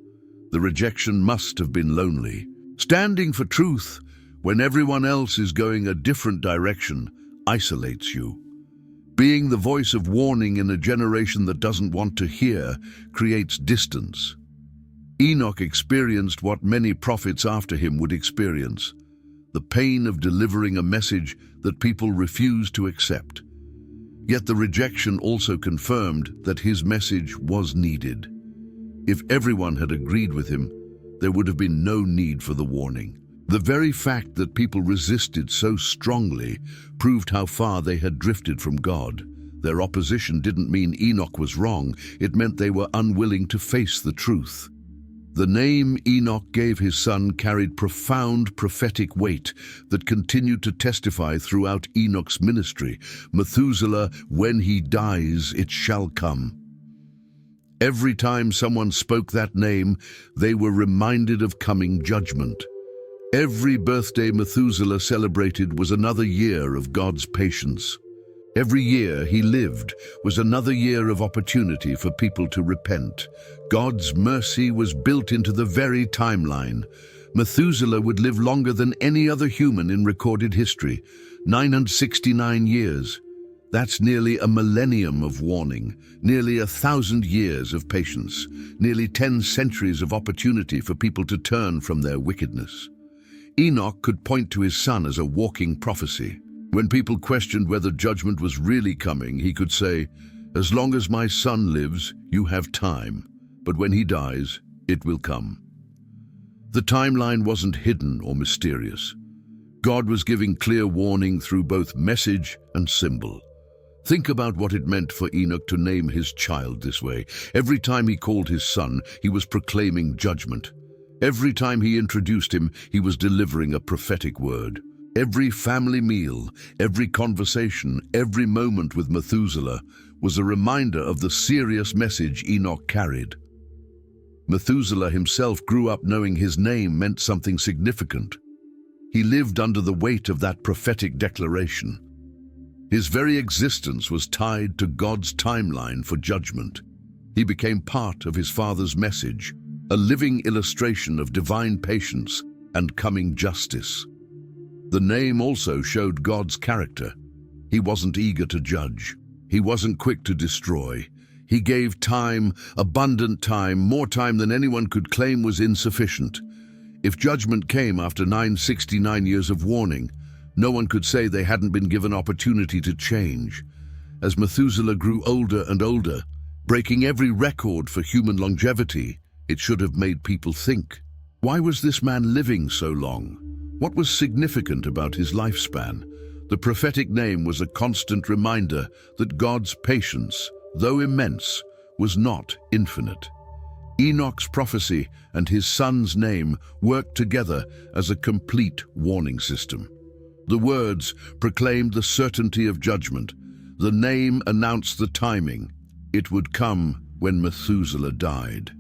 The rejection must have been lonely. Standing for truth when everyone else is going a different direction isolates you. Being the voice of warning in a generation that doesn't want to hear creates distance. Enoch experienced what many prophets after him would experience: the pain of delivering a message that people refused to accept. Yet the rejection also confirmed that his message was needed. If everyone had agreed with him, there would have been no need for the warning. The very fact that people resisted so strongly proved how far they had drifted from God. Their opposition didn't mean Enoch was wrong. It meant they were unwilling to face the truth. The name Enoch gave his son carried profound prophetic weight that continued to testify throughout Enoch's ministry. Methuselah, when he dies, it shall come. Every time someone spoke that name, they were reminded of coming judgment. Every birthday Methuselah celebrated was another year of God's patience. Every year he lived was another year of opportunity for people to repent. God's mercy was built into the very timeline. Methuselah would live longer than any other human in recorded history, 969 years. That's nearly a millennium of warning, nearly 1,000 years of patience, nearly 10 centuries of opportunity for people to turn from their wickedness. Enoch could point to his son as a walking prophecy. When people questioned whether judgment was really coming, he could say, "As long as my son lives, you have time, but when he dies, it will come." The timeline wasn't hidden or mysterious. God was giving clear warning through both message and symbol. Think about what it meant for Enoch to name his child this way. Every time he called his son, he was proclaiming judgment. Every time he introduced him, he was delivering a prophetic word. Every family meal, every conversation, every moment with Methuselah was a reminder of the serious message Enoch carried. Methuselah himself grew up knowing his name meant something significant. He lived under the weight of that prophetic declaration. His very existence was tied to God's timeline for judgment. He became part of his Father's message, a living illustration of divine patience and coming justice. The name also showed God's character. He wasn't eager to judge. He wasn't quick to destroy. He gave time, abundant time, more time than anyone could claim was insufficient. If judgment came after 969 years of warning, no one could say they hadn't been given opportunity to change. As Methuselah grew older and older, breaking every record for human longevity, it should have made people think. Why was this man living so long? What was significant about his lifespan? The prophetic name was a constant reminder that God's patience, though immense, was not infinite. Enoch's prophecy and his son's name worked together as a complete warning system. The words proclaimed the certainty of judgment. The name announced the timing. It would come when Methuselah died.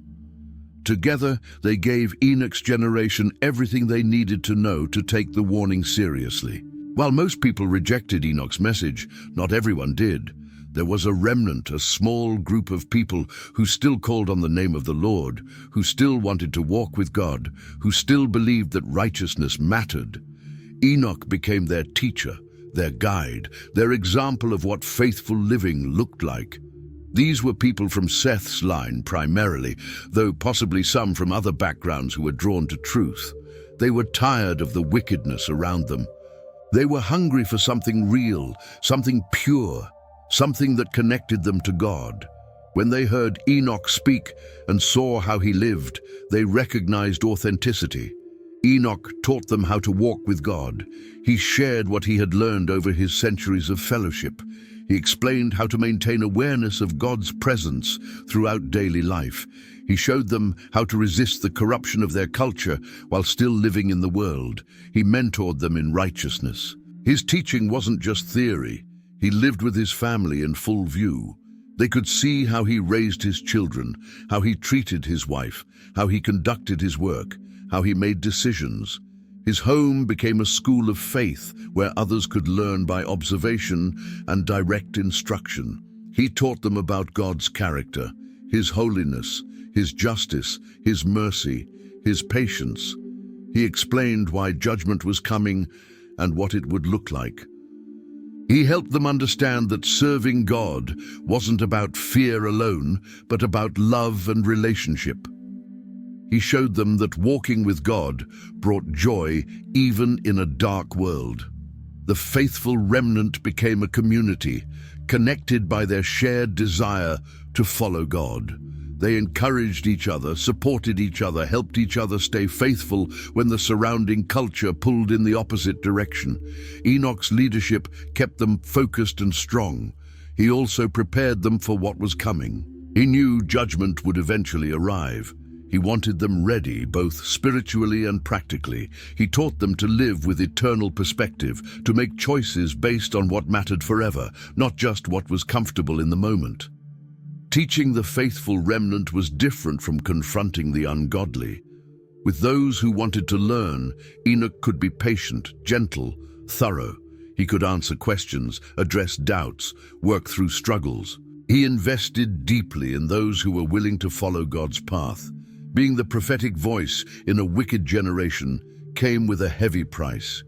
Together, they gave Enoch's generation everything they needed to know to take the warning seriously. While most people rejected Enoch's message, not everyone did. There was a remnant, a small group of people who still called on the name of the Lord, who still wanted to walk with God, who still believed that righteousness mattered. Enoch became their teacher, their guide, their example of what faithful living looked like. These were people from Seth's line primarily, though possibly some from other backgrounds who were drawn to truth. They were tired of the wickedness around them. They were hungry for something real, something pure, something that connected them to God. When they heard Enoch speak and saw how he lived, they recognized authenticity. Enoch taught them how to walk with God. He shared what he had learned over his centuries of fellowship. He explained how to maintain awareness of God's presence throughout daily life. He showed them how to resist the corruption of their culture while still living in the world. He mentored them in righteousness. His teaching wasn't just theory. He lived with his family in full view. They could see how he raised his children, how he treated his wife, how he conducted his work, how he made decisions. His home became a school of faith where others could learn by observation and direct instruction. He taught them about God's character, his holiness, his justice, his mercy, his patience. He explained why judgment was coming and what it would look like. He helped them understand that serving God wasn't about fear alone, but about love and relationship. He showed them that walking with God brought joy even in a dark world. The faithful remnant became a community, connected by their shared desire to follow God. They encouraged each other, supported each other, helped each other stay faithful when the surrounding culture pulled in the opposite direction. Enoch's leadership kept them focused and strong. He also prepared them for what was coming. He knew judgment would eventually arrive. He wanted them ready, both spiritually and practically. He taught them to live with eternal perspective, to make choices based on what mattered forever, not just what was comfortable in the moment. Teaching the faithful remnant was different from confronting the ungodly. With those who wanted to learn, Enoch could be patient, gentle, thorough. He could answer questions, address doubts, work through struggles. He invested deeply in those who were willing to follow God's path. Being the prophetic voice in a wicked generation came with a heavy price.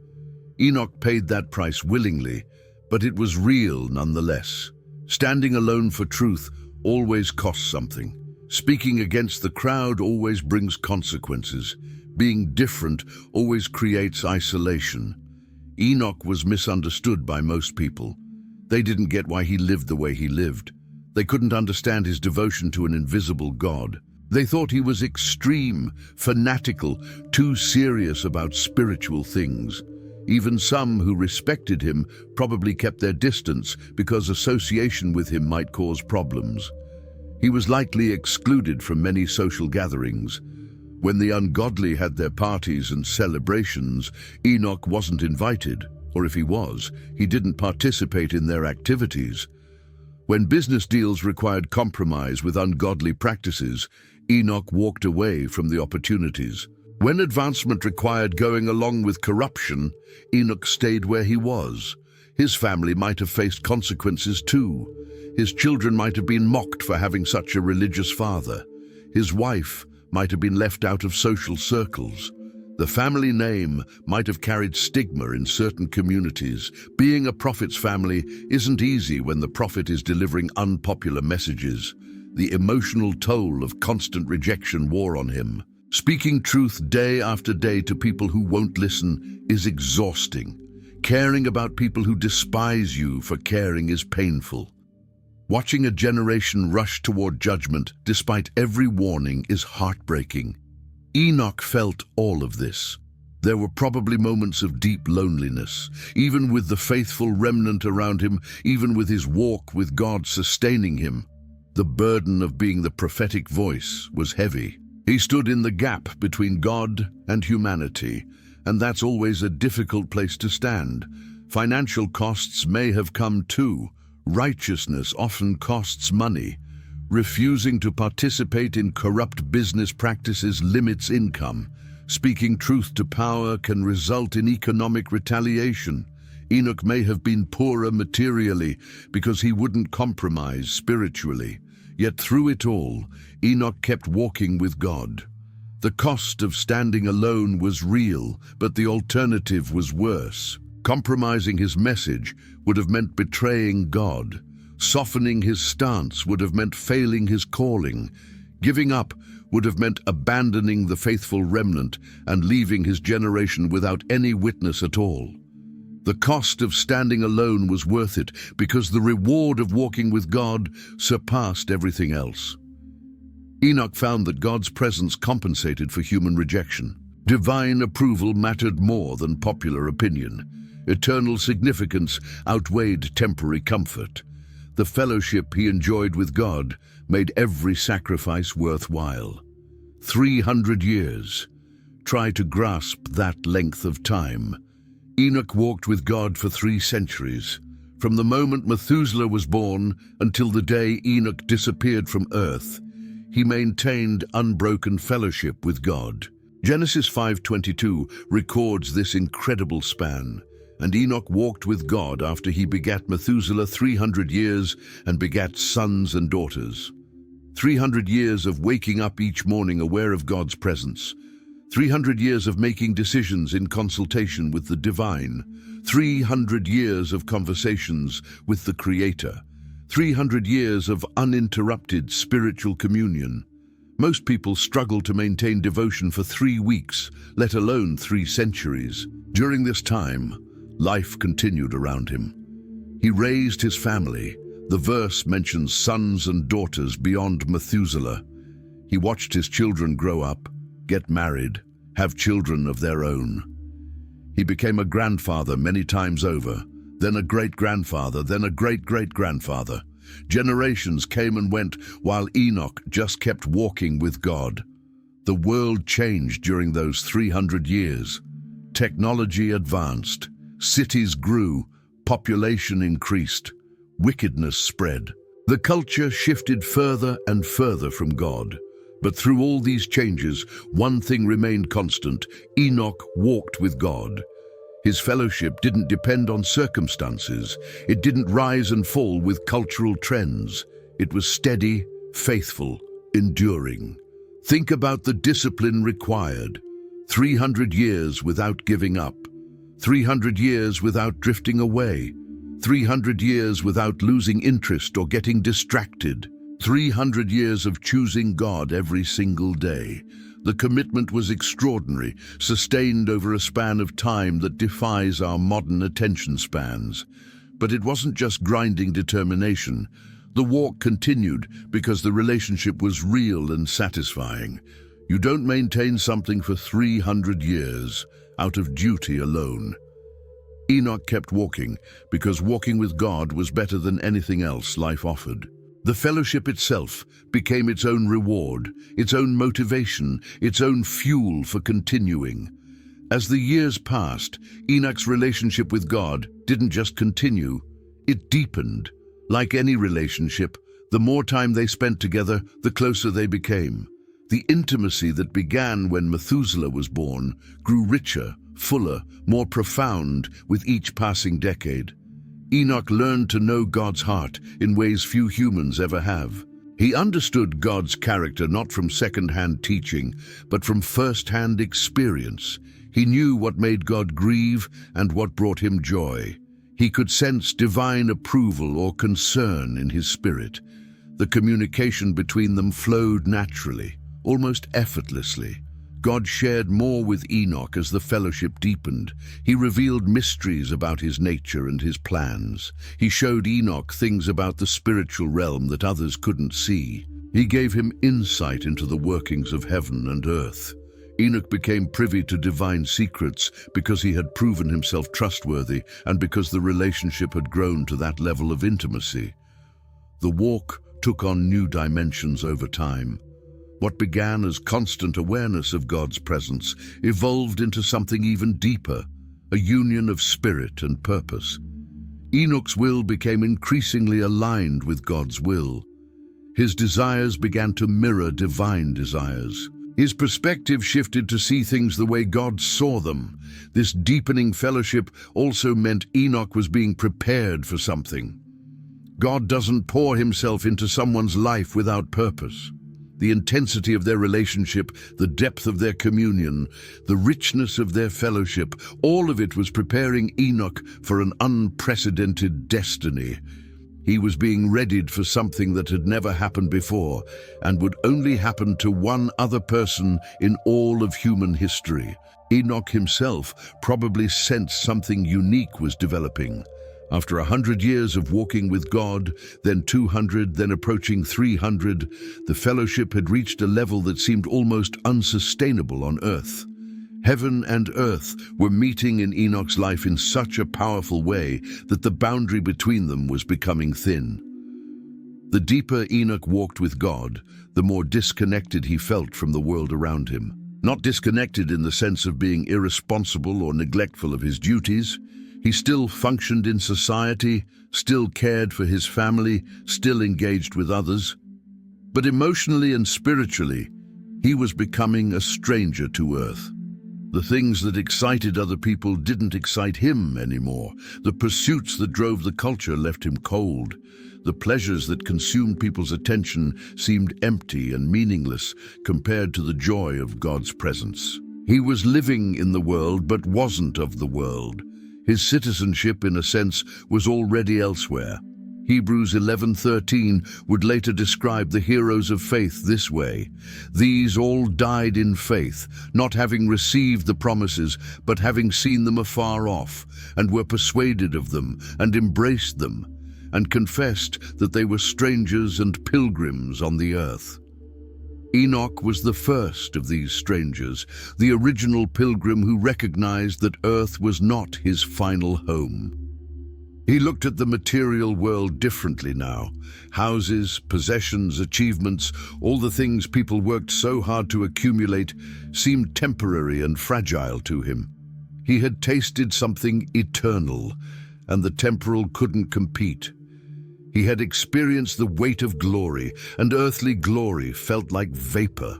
Enoch paid that price willingly, but it was real nonetheless. Standing alone for truth always costs something. Speaking against the crowd always brings consequences. Being different always creates isolation. Enoch was misunderstood by most people. They didn't get why he lived the way he lived. They couldn't understand his devotion to an invisible God. They thought he was extreme, fanatical, too serious about spiritual things. Even some who respected him probably kept their distance because association with him might cause problems. He was likely excluded from many social gatherings. When the ungodly had their parties and celebrations, Enoch wasn't invited, or if he was, he didn't participate in their activities. When business deals required compromise with ungodly practices, Enoch walked away from the opportunities. When advancement required going along with corruption, Enoch stayed where he was. His family might have faced consequences too. His children might have been mocked for having such a religious father. His wife might have been left out of social circles. The family name might have carried stigma in certain communities. Being a prophet's family isn't easy when the prophet is delivering unpopular messages. The emotional toll of constant rejection wore on him. Speaking truth day after day to people who won't listen is exhausting. Caring about people who despise you for caring is painful. Watching a generation rush toward judgment despite every warning is heartbreaking. Enoch felt all of this. There were probably moments of deep loneliness, even with the faithful remnant around him, even with his walk with God sustaining him. The burden of being the prophetic voice was heavy. He stood in the gap between God and humanity, and that's always a difficult place to stand. Financial costs may have come too. Righteousness often costs money. Refusing to participate in corrupt business practices limits income. Speaking truth to power can result in economic retaliation. Enoch may have been poorer materially because he wouldn't compromise spiritually. Yet through it all, Enoch kept walking with God. The cost of standing alone was real, but the alternative was worse. Compromising his message would have meant betraying God. Softening his stance would have meant failing his calling. Giving up would have meant abandoning the faithful remnant and leaving his generation without any witness at all. The cost of standing alone was worth it because the reward of walking with God surpassed everything else. Enoch found that God's presence compensated for human rejection. Divine approval mattered more than popular opinion. Eternal significance outweighed temporary comfort. The fellowship he enjoyed with God made every sacrifice worthwhile. 300 years. Try to grasp that length of time. Enoch walked with God for 3 centuries. From the moment Methuselah was born until the day Enoch disappeared from earth, he maintained unbroken fellowship with God. Genesis 5:22 records this incredible span. And Enoch walked with God after he begat Methuselah 300 years and begat sons and daughters. 300 years of waking up each morning aware of God's presence. 300 years of making decisions in consultation with the divine. 300 years of conversations with the Creator. 300 years of uninterrupted spiritual communion. Most people struggle to maintain devotion for 3 weeks, let alone 3 centuries. During this time, life continued around him. He raised his family. The verse mentions sons and daughters beyond Methuselah. He watched his children grow up, get married, have children of their own. He became a grandfather many times over, then a great-grandfather, then a great-great-grandfather. Generations came and went while Enoch just kept walking with God. The world changed during those 300 years. Technology advanced. Cities grew, population increased, wickedness spread. The culture shifted further and further from God. But through all these changes, one thing remained constant: Enoch walked with God. His fellowship didn't depend on circumstances. It didn't rise and fall with cultural trends. It was steady, faithful, enduring. Think about the discipline required. 300 years without giving up. 300 years without drifting away. 300 years without losing interest or getting distracted. 300 years of choosing God every single day. The commitment was extraordinary, sustained over a span of time that defies our modern attention spans. But it wasn't just grinding determination. The walk continued because the relationship was real and satisfying. You don't maintain something for 300 years out of duty alone. Enoch kept walking because walking with God was better than anything else life offered. The fellowship itself became its own reward, its own motivation, its own fuel for continuing. As the years passed, Enoch's relationship with God didn't just continue, it deepened. Like any relationship, the more time they spent together, the closer they became. The intimacy that began when Methuselah was born grew richer, fuller, more profound with each passing decade. Enoch learned to know God's heart in ways few humans ever have. He understood God's character not from second-hand teaching, but from first-hand experience. He knew what made God grieve and what brought him joy. He could sense divine approval or concern in his spirit. The communication between them flowed naturally, almost effortlessly. God shared more with Enoch as the fellowship deepened. He revealed mysteries about his nature and his plans. He showed Enoch things about the spiritual realm that others couldn't see. He gave him insight into the workings of heaven and earth. Enoch became privy to divine secrets because he had proven himself trustworthy and because the relationship had grown to that level of intimacy. The walk took on new dimensions over time. What began as constant awareness of God's presence evolved into something even deeper, a union of spirit and purpose. Enoch's will became increasingly aligned with God's will. His desires began to mirror divine desires. His perspective shifted to see things the way God saw them. This deepening fellowship also meant Enoch was being prepared for something. God doesn't pour himself into someone's life without purpose. The intensity of their relationship, the depth of their communion, the richness of their fellowship, all of it was preparing Enoch for an unprecedented destiny. He was being readied for something that had never happened before and would only happen to one other person in all of human history. Enoch himself probably sensed something unique was developing. After 100 years of walking with God, then 200, then approaching 300, the fellowship had reached a level that seemed almost unsustainable on earth. Heaven and earth were meeting in Enoch's life in such a powerful way that the boundary between them was becoming thin. The deeper Enoch walked with God, the more disconnected he felt from the world around him. Not disconnected in the sense of being irresponsible or neglectful of his duties. He still functioned in society, still cared for his family, still engaged with others. But emotionally and spiritually, he was becoming a stranger to earth. The things that excited other people didn't excite him anymore. The pursuits that drove the culture left him cold. The pleasures that consumed people's attention seemed empty and meaningless compared to the joy of God's presence. He was living in the world but wasn't of the world. His citizenship, in a sense, was already elsewhere. Hebrews 11:13 would later describe the heroes of faith this way: "These all died in faith, not having received the promises, but having seen them afar off, and were persuaded of them, and embraced them, and confessed that they were strangers and pilgrims on the earth." Enoch was the first of these strangers, the original pilgrim who recognized that earth was not his final home. He looked at the material world differently now. Houses, possessions, achievements, all the things people worked so hard to accumulate seemed temporary and fragile to him. He had tasted something eternal, and the temporal couldn't compete. He had experienced the weight of glory, and earthly glory felt like vapor.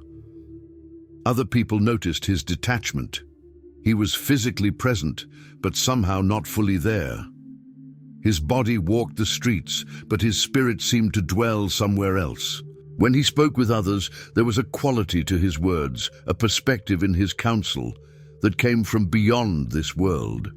Other people noticed his detachment. He was physically present, but somehow not fully there. His body walked the streets, but his spirit seemed to dwell somewhere else. When he spoke with others, there was a quality to his words, a perspective in his counsel that came from beyond this world.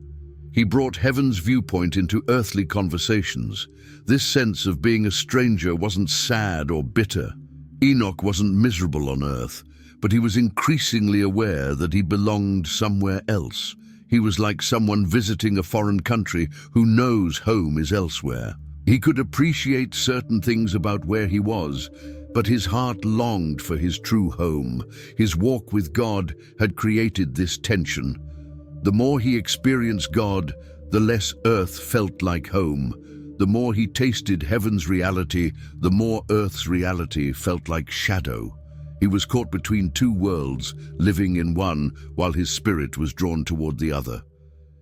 He brought heaven's viewpoint into earthly conversations. This sense of being a stranger wasn't sad or bitter. Enoch wasn't miserable on earth, but he was increasingly aware that he belonged somewhere else. He was like someone visiting a foreign country who knows home is elsewhere. He could appreciate certain things about where he was, but his heart longed for his true home. His walk with God had created this tension. The more he experienced God, the less earth felt like home. The more he tasted heaven's reality, the more earth's reality felt like shadow. He was caught between two worlds, living in one while his spirit was drawn toward the other.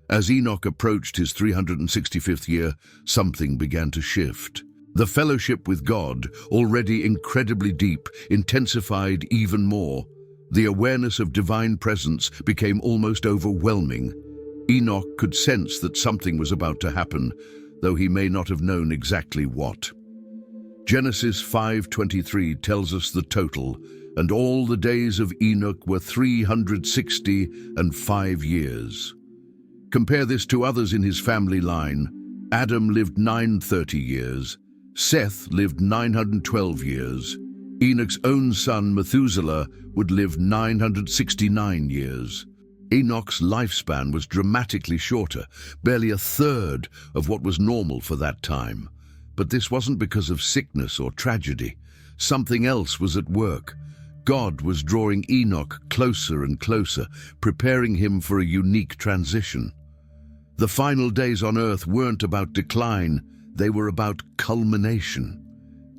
As Enoch approached his 365th year, something began to shift. The fellowship with God, already incredibly deep, intensified even more. The awareness of divine presence became almost overwhelming. Enoch could sense that something was about to happen, though he may not have known exactly what. Genesis 5:23 tells us the total, and all the days of Enoch were 365 years. Compare this to others in his family line. Adam lived 930 years. Seth lived 912 years. Enoch's own son, Methuselah, would live 969 years. Enoch's lifespan was dramatically shorter, barely a third of what was normal for that time. But this wasn't because of sickness or tragedy. Something else was at work. God was drawing Enoch closer and closer, preparing him for a unique transition. The final days on earth weren't about decline, they were about culmination.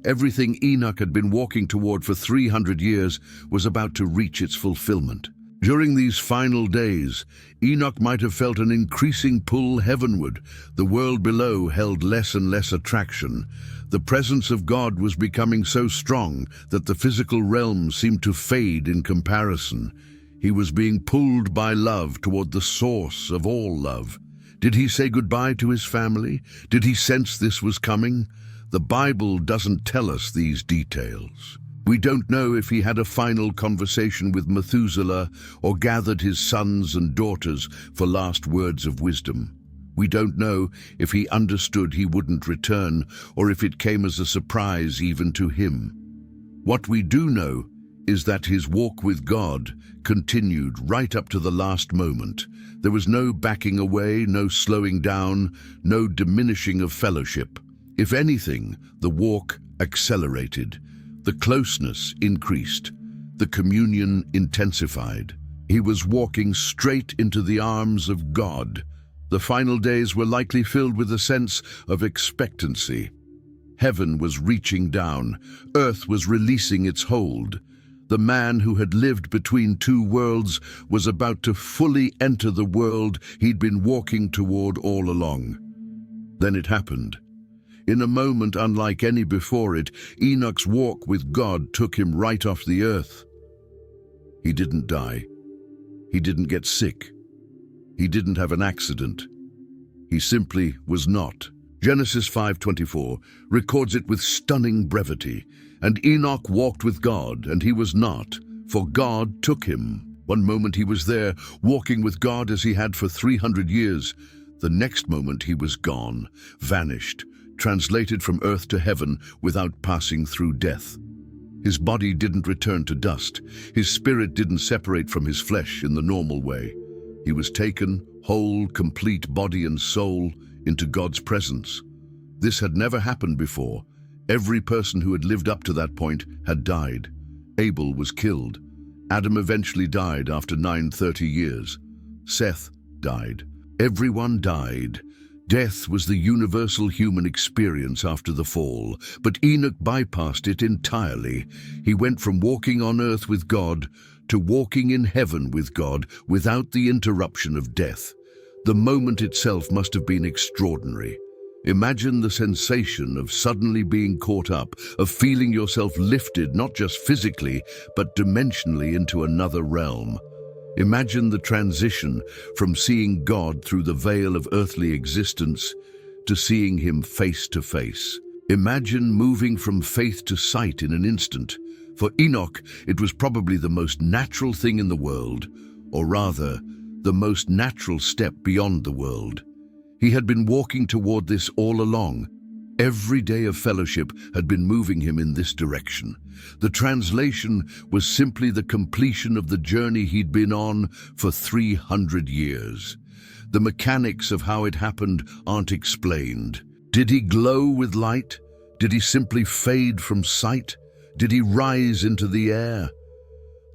Everything Enoch had been walking toward for 300 years was about to reach its fulfillment. During these final days, Enoch might have felt an increasing pull heavenward. The world below held less and less attraction. The presence of God was becoming so strong that the physical realm seemed to fade in comparison. He was being pulled by love toward the source of all love. Did he say goodbye to his family? Did he sense this was coming? The Bible doesn't tell us these details. We don't know if he had a final conversation with Methuselah or gathered his sons and daughters for last words of wisdom. We don't know if he understood he wouldn't return or if it came as a surprise even to him. What we do know is that his walk with God continued right up to the last moment. There was no backing away, no slowing down, no diminishing of fellowship. If anything, the walk accelerated. The closeness increased. The communion intensified. He was walking straight into the arms of God. The final days were likely filled with a sense of expectancy. Heaven was reaching down. Earth was releasing its hold. The man who had lived between two worlds was about to fully enter the world he'd been walking toward all along. Then it happened. In a moment unlike any before it, Enoch's walk with God took him right off the earth. He didn't die. He didn't get sick. He didn't have an accident. He simply was not. Genesis 5:24 records it with stunning brevity. And Enoch walked with God, and he was not, for God took him. One moment he was there, walking with God as he had for 300 years. The next moment he was gone, vanished, translated from earth to heaven without passing through death. His body didn't return to dust. His spirit didn't separate from his flesh in the normal way. He was taken, whole, complete body and soul, into God's presence. This had never happened before. Every person who had lived up to that point had died. Abel was killed. Adam eventually died after 930 years. Seth died. Everyone died. Death was the universal human experience after the fall, but Enoch bypassed it entirely. He went from walking on earth with God to walking in heaven with God without the interruption of death. The moment itself must have been extraordinary. Imagine the sensation of suddenly being caught up, of feeling yourself lifted not just physically, but dimensionally into another realm. Imagine the transition from seeing God through the veil of earthly existence to seeing him face to face. Imagine moving from faith to sight in an instant. For Enoch, it was probably the most natural thing in the world, or rather, the most natural step beyond the world. He had been walking toward this all along. Every day of fellowship had been moving him in this direction. The translation was simply the completion of the journey he'd been on for 300 years. The mechanics of how it happened aren't explained. Did he glow with light? Did he simply fade from sight? Did he rise into the air?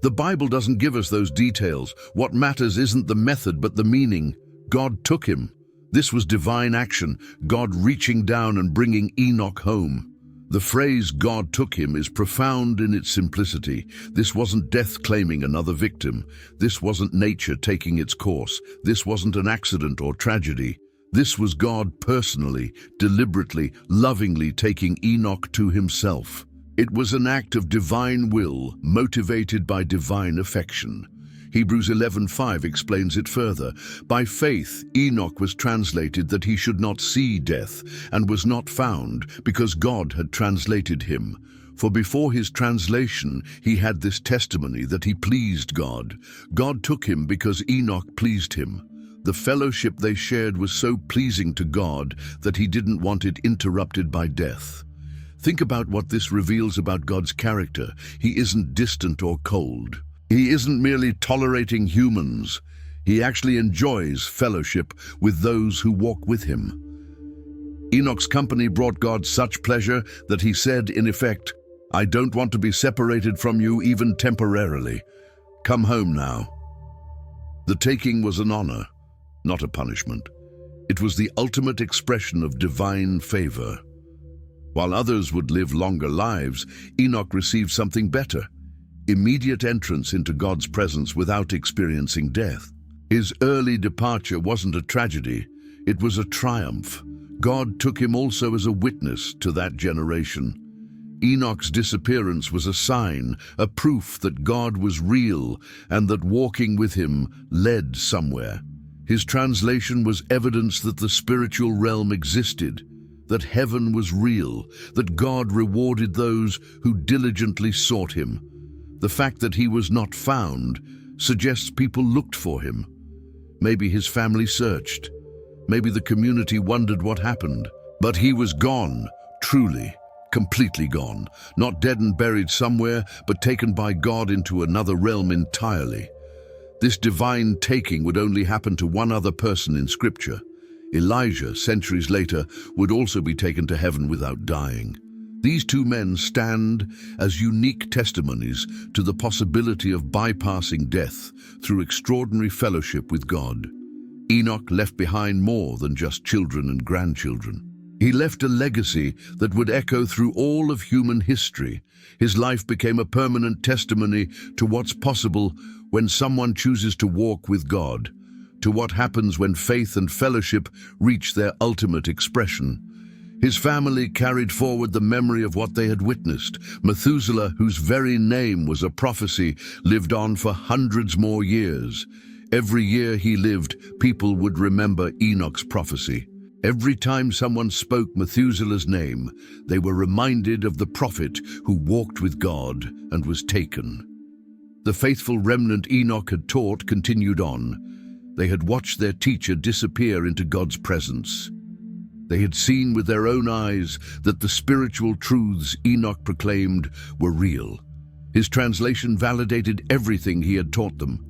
The Bible doesn't give us those details. What matters isn't the method, but the meaning. God took him. This was divine action, God reaching down and bringing Enoch home. The phrase "God took him" is profound in its simplicity. This wasn't death claiming another victim. This wasn't nature taking its course. This wasn't an accident or tragedy. This was God personally, deliberately, lovingly taking Enoch to himself. It was an act of divine will, motivated by divine affection. Hebrews 11:5 explains it further. By faith, Enoch was translated that he should not see death, and was not found, because God had translated him. For before his translation, he had this testimony that he pleased God. God took him because Enoch pleased him. The fellowship they shared was so pleasing to God that he didn't want it interrupted by death. Think about what this reveals about God's character. He isn't distant or cold. He isn't merely tolerating humans. He actually enjoys fellowship with those who walk with him. Enoch's company brought God such pleasure that he said, in effect, "I don't want to be separated from you even temporarily. Come home now." The taking was an honor, not a punishment. It was the ultimate expression of divine favor. While others would live longer lives, Enoch received something better: immediate entrance into God's presence without experiencing death. His early departure wasn't a tragedy, it was a triumph. God took him also as a witness to that generation. Enoch's disappearance was a sign, a proof that God was real and that walking with him led somewhere. His translation was evidence that the spiritual realm existed, that heaven was real, that God rewarded those who diligently sought him. The fact that he was not found suggests people looked for him. Maybe his family searched. Maybe the community wondered what happened. But he was gone, truly, completely gone. Not dead and buried somewhere, but taken by God into another realm entirely. This divine taking would only happen to one other person in Scripture. Elijah, centuries later, would also be taken to heaven without dying. These two men stand as unique testimonies to the possibility of bypassing death through extraordinary fellowship with God. Enoch left behind more than just children and grandchildren. He left a legacy that would echo through all of human history. His life became a permanent testimony to what's possible when someone chooses to walk with God, to what happens when faith and fellowship reach their ultimate expression. His family carried forward the memory of what they had witnessed. Methuselah, whose very name was a prophecy, lived on for hundreds more years. Every year he lived, people would remember Enoch's prophecy. Every time someone spoke Methuselah's name, they were reminded of the prophet who walked with God and was taken. The faithful remnant Enoch had taught continued on. They had watched their teacher disappear into God's presence. They had seen with their own eyes that the spiritual truths Enoch proclaimed were real. His translation validated everything he had taught them.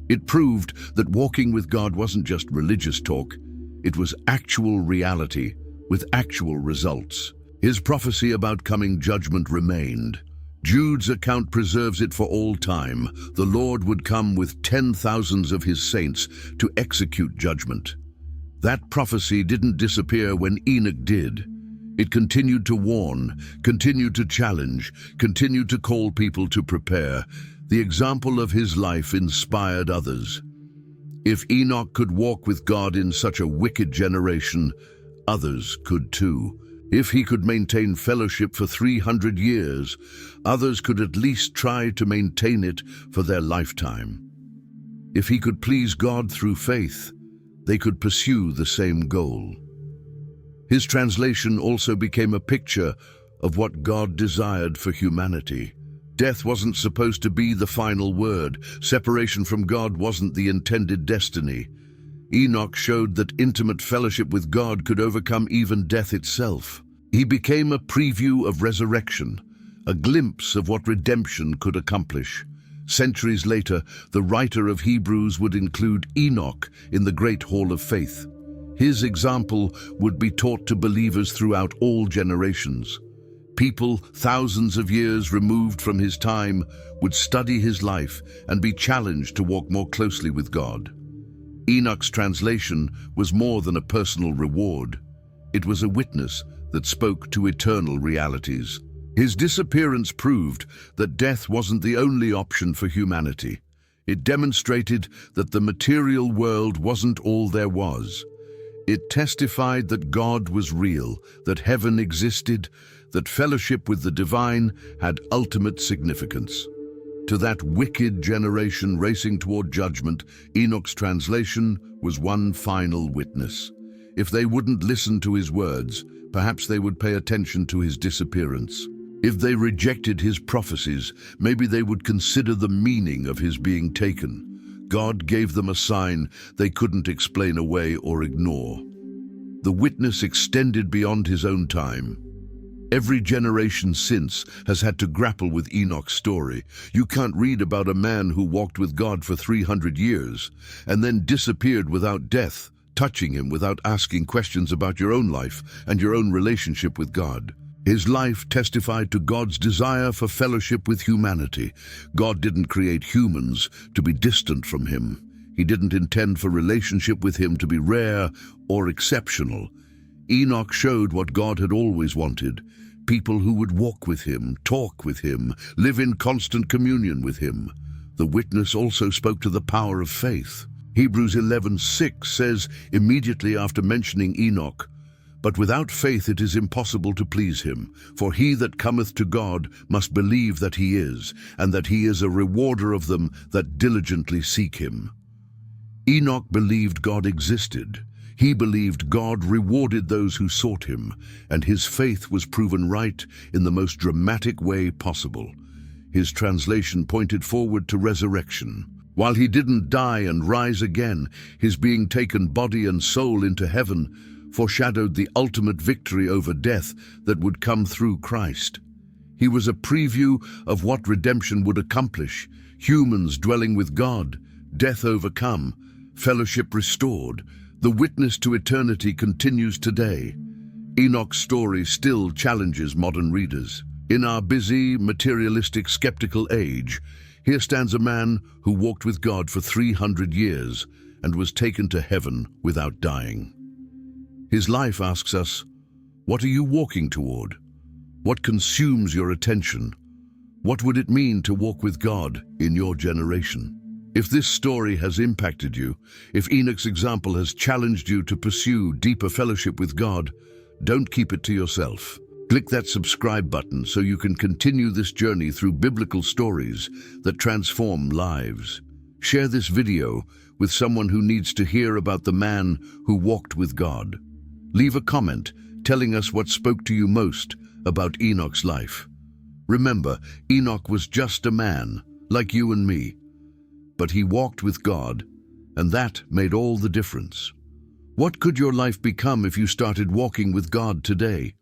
It proved that walking with God wasn't just religious talk, it was actual reality with actual results. His prophecy about coming judgment remained. Jude's account preserves it for all time. The Lord would come with 10,000s of his saints to execute judgment. That prophecy didn't disappear when Enoch did. It continued to warn, continued to challenge, continued to call people to prepare. The example of his life inspired others. If Enoch could walk with God in such a wicked generation, others could too. If he could maintain fellowship for 300 years, others could at least try to maintain it for their lifetime. If he could please God through faith, they could pursue the same goal. His translation also became a picture of what God desired for humanity. Death wasn't supposed to be the final word. Separation from God wasn't the intended destiny. Enoch showed that intimate fellowship with God could overcome even death itself. He became a preview of resurrection, a glimpse of what redemption could accomplish. Centuries later, the writer of Hebrews would include Enoch in the Great Hall of Faith. His example would be taught to believers throughout all generations. People thousands of years removed from his time would study his life and be challenged to walk more closely with God. Enoch's translation was more than a personal reward. It was a witness that spoke to eternal realities. His disappearance proved that death wasn't the only option for humanity. It demonstrated that the material world wasn't all there was. It testified that God was real, that heaven existed, that fellowship with the divine had ultimate significance. To that wicked generation racing toward judgment, Enoch's translation was one final witness. If they wouldn't listen to his words, perhaps they would pay attention to his disappearance. If they rejected his prophecies, maybe they would consider the meaning of his being taken. God gave them a sign they couldn't explain away or ignore. The witness extended beyond his own time. Every generation since has had to grapple with Enoch's story. You can't read about a man who walked with God for 300 years and then disappeared without death, touching him without asking questions about your own life and your own relationship with God. His life testified to God's desire for fellowship with humanity. God didn't create humans to be distant from him. He didn't intend for relationship with him to be rare or exceptional. Enoch showed what God had always wanted: people who would walk with him, talk with him, live in constant communion with him. The witness also spoke to the power of faith. Hebrews 11:6 says, immediately after mentioning Enoch, "But without faith it is impossible to please him. For he that cometh to God must believe that he is, and that he is a rewarder of them that diligently seek him." Enoch believed God existed. He believed God rewarded those who sought him, and his faith was proven right in the most dramatic way possible. His translation pointed forward to resurrection. While he didn't die and rise again, his being taken body and soul into heaven foreshadowed the ultimate victory over death that would come through Christ. He was a preview of what redemption would accomplish: humans dwelling with God, death overcome, fellowship restored. The witness to eternity continues today. Enoch's story still challenges modern readers. In our busy, materialistic, skeptical age, here stands a man who walked with God for 300 years and was taken to heaven without dying. His life asks us, what are you walking toward? What consumes your attention? What would it mean to walk with God in your generation? If this story has impacted you, if Enoch's example has challenged you to pursue deeper fellowship with God, don't keep it to yourself. Click that subscribe button so you can continue this journey through biblical stories that transform lives. Share this video with someone who needs to hear about the man who walked with God. Leave a comment telling us what spoke to you most about Enoch's life. Remember, Enoch was just a man, like you and me. But he walked with God, and that made all the difference. What could your life become if you started walking with God today?